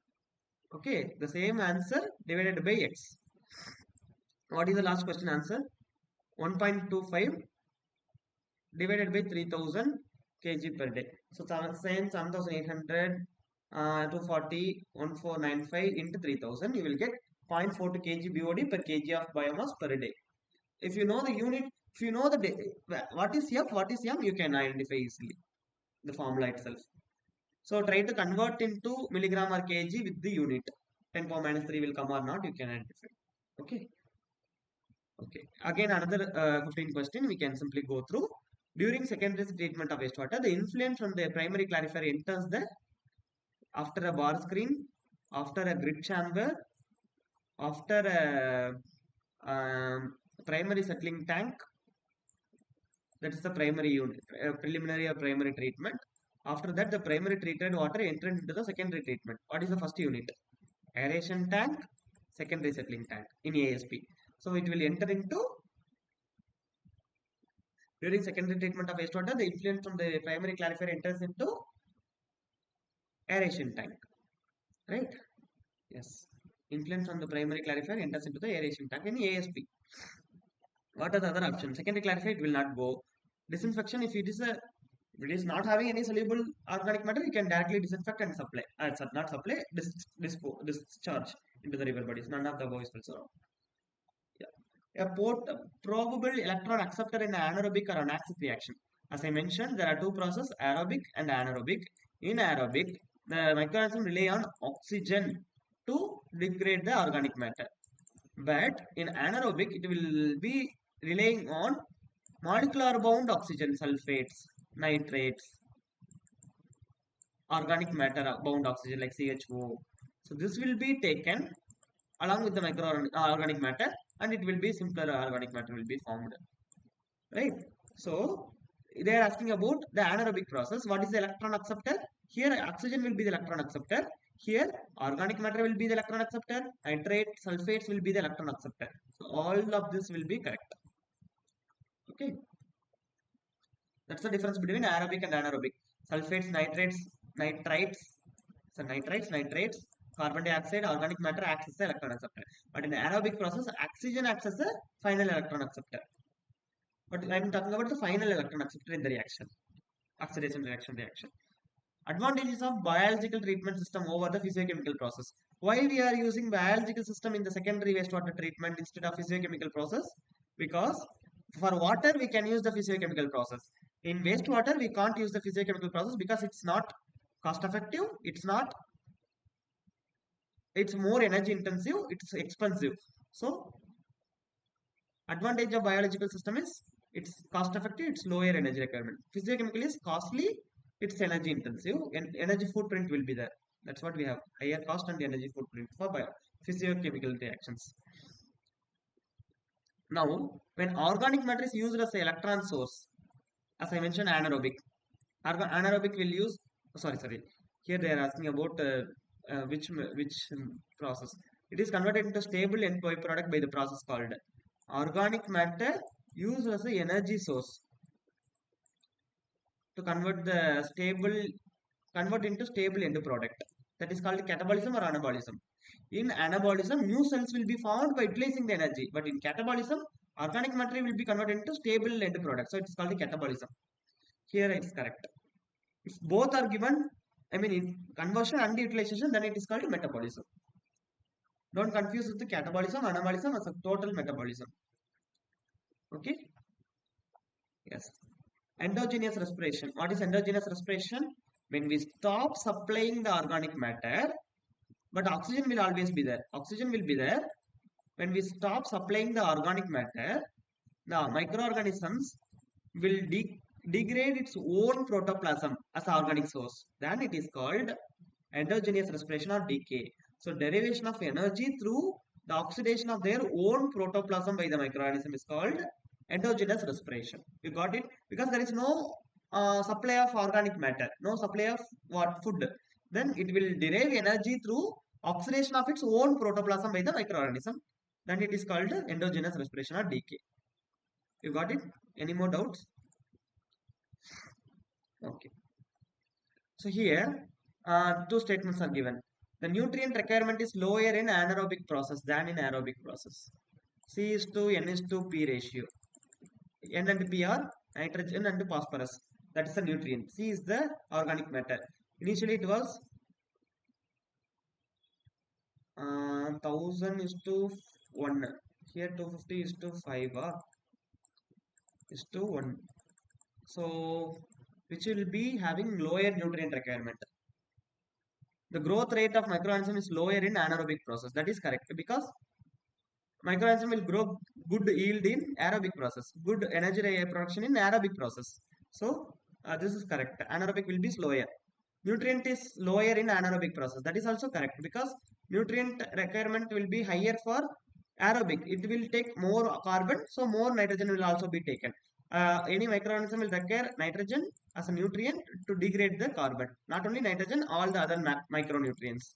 Okay, the same answer divided by X. What is the last question answer? 1.25 divided by 3000 kg per day. So same 7800, 240, 1495 into 3000, you will get 0.42 kg BOD per kg of biomass per day. If you know the unit, if you know the day, what is F, what is M, you can identify easily the formula itself. So try to convert into milligram or kg with the unit. 10 power minus 3 will come or not, you can identify. Okay. Okay. Again, another 15 question we can simply go through. During secondary treatment of wastewater, the influence from the primary clarifier enters the after a bar screen, after a grid chamber, after a primary settling tank. That is the primary unit, preliminary or primary treatment. After that, the primary treated water enters into the secondary treatment. What is the first unit? Aeration tank, secondary settling tank in ASP. So it will enter into. During secondary treatment of wastewater, the influence from the primary clarifier enters into aeration tank, right? Yes. Influence from the primary clarifier enters into the aeration tank in ASP. What are the other options? Secondary clarifier, it will not go. Disinfection, if it is not having any soluble organic matter, you can directly disinfect and supply. Not supply, discharge into the river bodies. None of the above is also. Yeah. Probable electron acceptor in anaerobic or anaxic reaction. As I mentioned, there are two processes, aerobic and anaerobic. In aerobic, the microorganism rely on oxygen to degrade the organic matter. But in anaerobic, it will be relying on molecular bound oxygen sulfates, nitrates, organic matter bound oxygen like CHO. So this will be taken along with the microorganic matter, and it will be simpler organic matter will be formed, right? So they are asking about the anaerobic process. What is the electron acceptor? Here oxygen will be the electron acceptor. Here organic matter will be the electron acceptor. Nitrate, sulfates will be the electron acceptor. So all of this will be correct. Okay. That's the difference between aerobic and anaerobic. Sulfates, nitrates, carbon dioxide, organic matter acts as the electron acceptor. But in the aerobic process, oxygen acts as the final electron acceptor. But I'm talking about the final electron acceptor in the reaction, oxidation reaction. Advantages of biological treatment system over the physiochemical process. Why we are using biological system in the secondary wastewater treatment instead of physiochemical process? Because for water we can use the physiochemical process. In wastewater we can't use the physiochemical process because it's not cost effective. It's more energy intensive. It's expensive. So Advantage of biological system is it's cost effective, it's lower energy requirement. Physiochemical is costly, it's energy intensive, and energy footprint will be there. That's what we have, higher cost and energy footprint for physiochemical reactions. Now, when organic matter is used as an electron source, as I mentioned, anaerobic. Anaerobic will use, sorry. Here they are asking about which process. It is converted into stable end product by the process called organic matter used as an energy source to convert into stable end product. That is called catabolism or anabolism. In anabolism, new cells will be formed by utilizing the energy, but in catabolism, organic matter will be converted into stable end product. So it is called catabolism. Here it is correct. If both are given, I mean in conversion and utilization, then it is called metabolism. Don't confuse with the catabolism, anabolism as a total metabolism. Okay? Yes. Endogenous respiration. What is endogenous respiration? When we stop supplying the organic matter, but oxygen will always be there. Oxygen will be there. When we stop supplying the organic matter, the microorganisms will degrade its own protoplasm as organic source. Then it is called endogenous respiration or decay. So derivation of energy through the oxidation of their own protoplasm by the microorganism is called endogenous respiration. You got it? Because there is no supply of organic matter, no supply of food. Then it will derive energy through oxidation of its own protoplasm by the microorganism. Then it is called endogenous respiration or decay. You got it? Any more doubts? Okay. So here, two statements are given. The nutrient requirement is lower in anaerobic process than in aerobic process. C is to N is to P ratio. N and P are nitrogen and phosphorus. That is the nutrient. C is the organic matter. Initially it was 1000 is to 1. Here 250 is to 5 is to 1. So which will be having lower nutrient requirement. The growth rate of microorganism is lower in anaerobic process. That is correct because microorganism will grow good yield in aerobic process, good energy production in aerobic process. So this is correct. Anaerobic will be slower. Nutrient is lower in anaerobic process. That is also correct because nutrient requirement will be higher for aerobic. It will take more carbon, so more nitrogen will also be taken. Any microorganism will require nitrogen as a nutrient to degrade the carbon. Not only nitrogen, all the other micronutrients.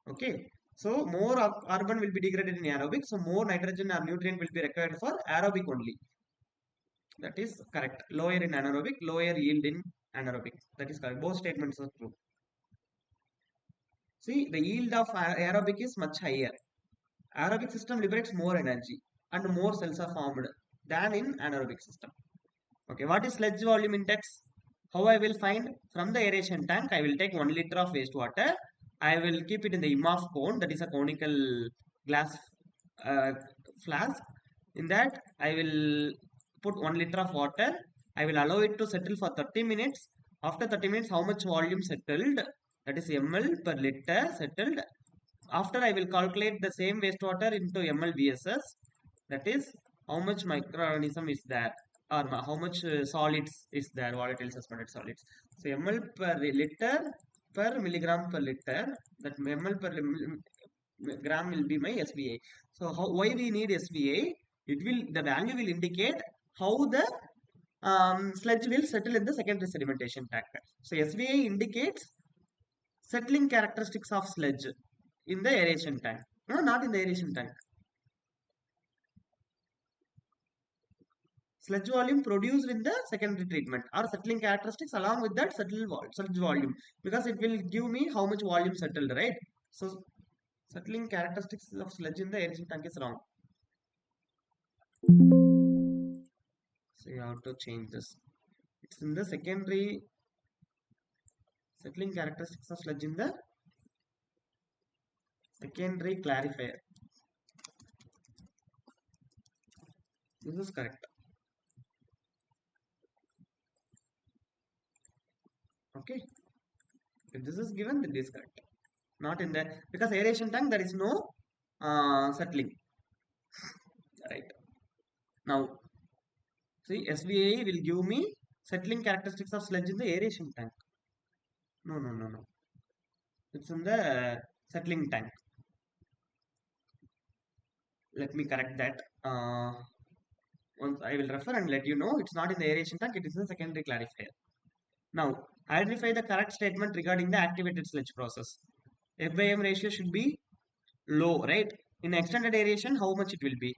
Okay. So more carbon will be degraded in aerobic. So more nitrogen or nutrient will be required for aerobic only. That is correct. Lower in anaerobic, lower yield in anaerobic. That is correct. Both statements are true. See, the yield of aerobic is much higher. Aerobic system liberates more energy and more cells are formed than in anaerobic system. Okay, what is sludge volume index? How I will find? From the aeration tank, I will take 1 liter of wastewater. I will keep it in the IMAF cone, that is a conical glass flask. In that, I will put 1 liter of water. I will allow it to settle for 30 minutes. After 30 minutes, how much volume settled? That is ml per liter settled. After I will calculate the same wastewater into ml VSS. That is how much microorganism is there or how much solids is there, volatile suspended solids. So ml per liter per milligram per liter, that ml per gram will be my SVA. So why we need SVA? The value will indicate how the sludge will settle in the secondary sedimentation tank. So SVA indicates settling characteristics of sludge in the aeration tank. No, not in the aeration tank. Sludge volume produced in the secondary treatment or settling characteristics along with that sludge volume, because it will give me how much volume settled, right? So settling characteristics of sludge in the aeration tank is wrong. So you have to change this. It's in the secondary settling characteristics of sludge in the secondary clarifier. This is correct. Okay. If this is given, then this is correct. Not in the, because aeration tank there is no settling. Right. Now, see, SVA will give me settling characteristics of sludge in the aeration tank. No. It's in the settling tank. Let me correct that. Once I will refer and let you know it's not in the aeration tank, it is in the secondary clarifier. Now, identify the correct statement regarding the activated sludge process. F by M ratio should be low, right? In extended aeration, how much it will be?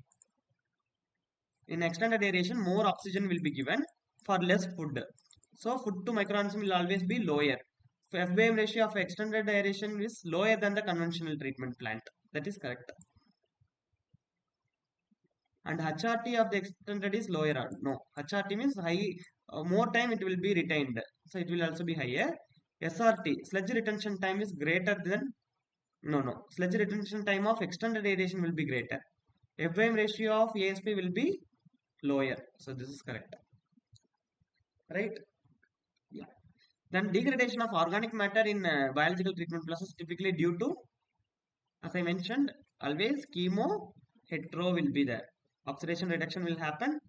In extended aeration, more oxygen will be given for less food. So, food to microorganism will always be lower. So, F by M ratio of extended aeration is lower than the conventional treatment plant. That is correct. And HRT of the extended is lower. No, HRT means high, more time it will be retained. So, it will also be higher. SRT, sludge retention time is greater than, no, sludge retention time of extended aeration will be greater. F by M ratio of ASP will be lower. So, this is correct. Right? Yeah. Then degradation of organic matter in biological treatment process typically due to, as I mentioned, always chemo hetero will be there. Oxidation reduction will happen.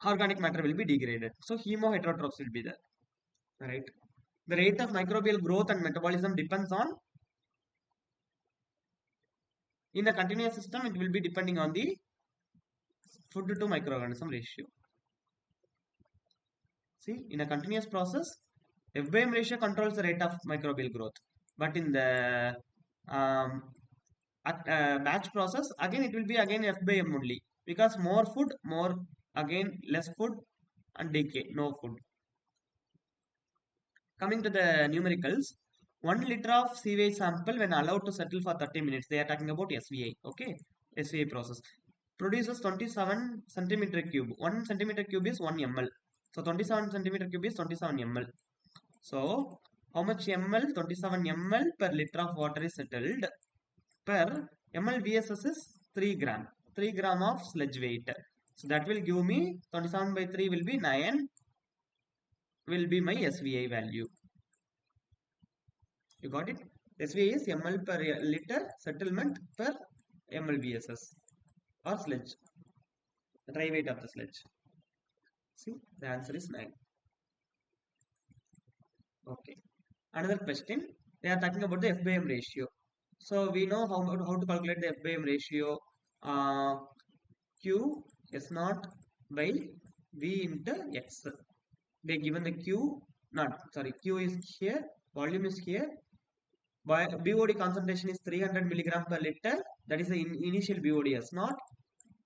Organic matter will be degraded. So hemoheterotrophs will be there. Right. The rate of microbial growth and metabolism depends on, in a continuous system, it will be depending on the food to microorganism ratio. See, in a continuous process, F by M ratio controls the rate of microbial growth. But in the batch process, again it will be again F by M only. Because more food, more again less food and decay, no food. Coming to the numericals, 1 liter of sewage sample when allowed to settle for 30 minutes. They are talking about SVA. Okay, SVA process produces 27 centimeter cube. 1 centimeter cube is 1 ml. So 27 centimeter cube is 27 ml. So how much ml? 27 ml per liter of water is settled. Per ml VSS is 3 gram. 3 gram of sludge weight. So that will give me 27 by 3 will be 9. Will be my SVA value. You got it? SVA is ml per liter settlement per ml VSS or sludge. The dry weight of the sludge. See, the answer is 9. Okay. Another question. They are talking about the F by M ratio. So we know how to calculate the F by M ratio. Q S naught by V into X. They given the Q is here, volume is here. BOD concentration is 300 milligram per liter. That is the initial BOD S naught.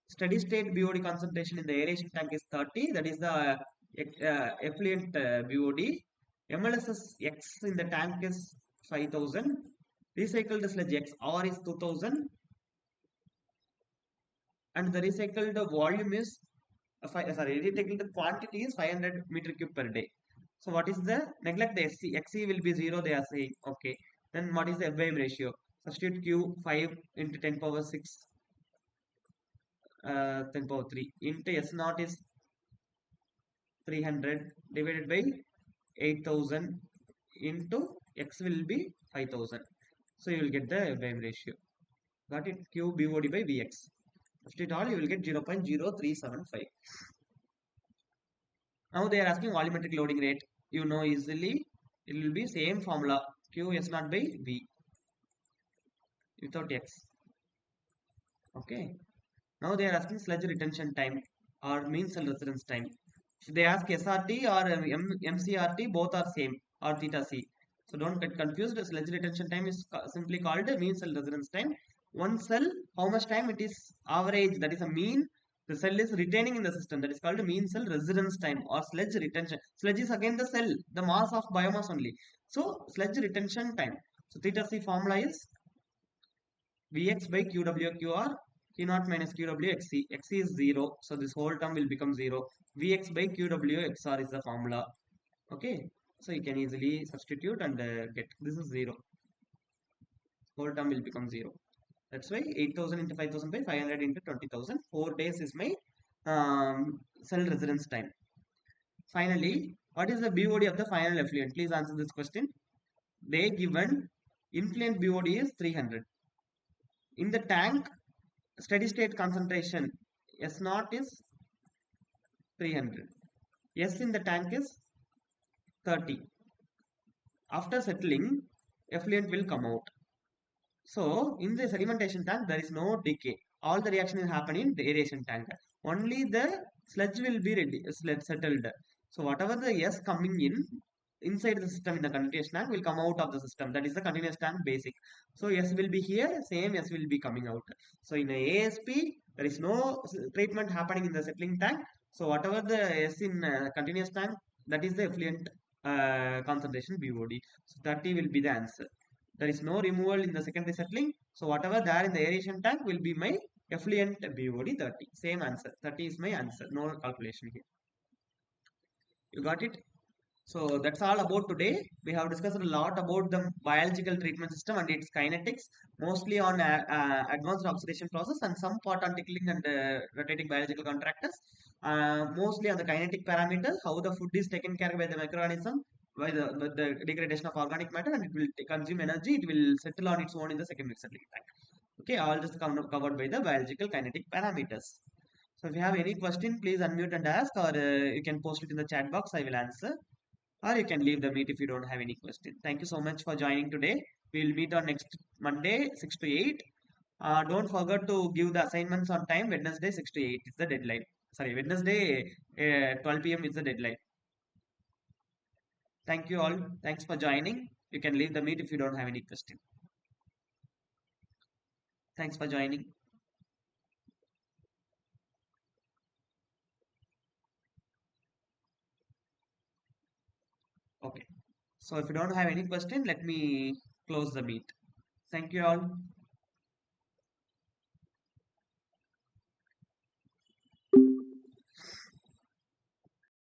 Steady state BOD concentration in the aeration tank is 30. That is the effluent BOD. MLSS X in the tank is 5000. Recycled sludge X R is 2000. And the recycled volume is recycled quantity is 500 meter cube per day. So what is the neglect the XC will be 0 they are saying. Okay. Then what is the F by M ratio? Substitute Q 5 into 10 power 6 10 power 3 into S naught is 300 divided by 8000 into X will be 5000. So you will get the F by M ratio. Got it? Q BOD by VX. Substitute all, you will get 0.0375. Now they are asking volumetric loading rate. You know easily it will be same formula Q S naught by V without X. Okay. Now they are asking sludge retention time or mean cell residence time. If they ask SRT or MCRT, both are same or theta C. So don't get confused. Sludge retention time is simply called mean cell residence time. One cell, how much time it is average, that is a mean. The cell is retaining in the system. That is called mean cell residence time or sludge retention. Sludge is again the cell, the mass of biomass only. So sludge retention time. So theta C formula is Vx by QWQR. Q naught minus QW XC. XC is 0. So this whole term will become 0. Vx by QW XR is the formula. Okay. So you can easily substitute and get this is 0. Whole term will become 0. That's why 8000 into 5000 by 500 into 20,000. 4 days is my cell residence time. Finally, what is the BOD of the final effluent? Please answer this question. They given influent BOD is 300. In the tank, steady state concentration S naught is 300. S in the tank is 30. After settling, effluent will come out. So in the sedimentation tank, there is no decay. All the reaction is happening in the aeration tank. Only the sludge will be ready, sludge settled. So whatever the S coming in inside the system in the continuous tank will come out of the system. That is the continuous tank basic. So S will be here, same S will be coming out. So in a ASP, there is no treatment happening in the settling tank. So whatever the S in continuous tank, that is the effluent concentration BOD. So 30 will be the answer. There is no removal in the secondary settling. So whatever there in the aeration tank will be my effluent BOD 30. Same answer. 30 is my answer. No calculation here. You got it? So that's all about today. We have discussed a lot about the biological treatment system and its kinetics, mostly on advanced oxidation process and some part on tickling and rotating biological contractors. Mostly on the kinetic parameters, how the food is taken care of by the microorganism, by the degradation of organic matter, and it will consume energy. It will settle on its own in the secondary settling tank. Okay, all this covered by the biological kinetic parameters. So if you have any question, please unmute and ask, or you can post it in the chat box. I will answer, or you can leave the meet if you don't have any question. Thank you so much for joining today. We will meet on next Monday 6 to 8. Don't forget to give the assignments on time. Wednesday 6 to 8 is the deadline. Sorry, Wednesday 12 p.m. is the deadline. Thank you all. Thanks for joining. You can leave the meet if you don't have any question. Thanks for joining. Okay. So if you don't have any question, let me close the meet. Thank you all.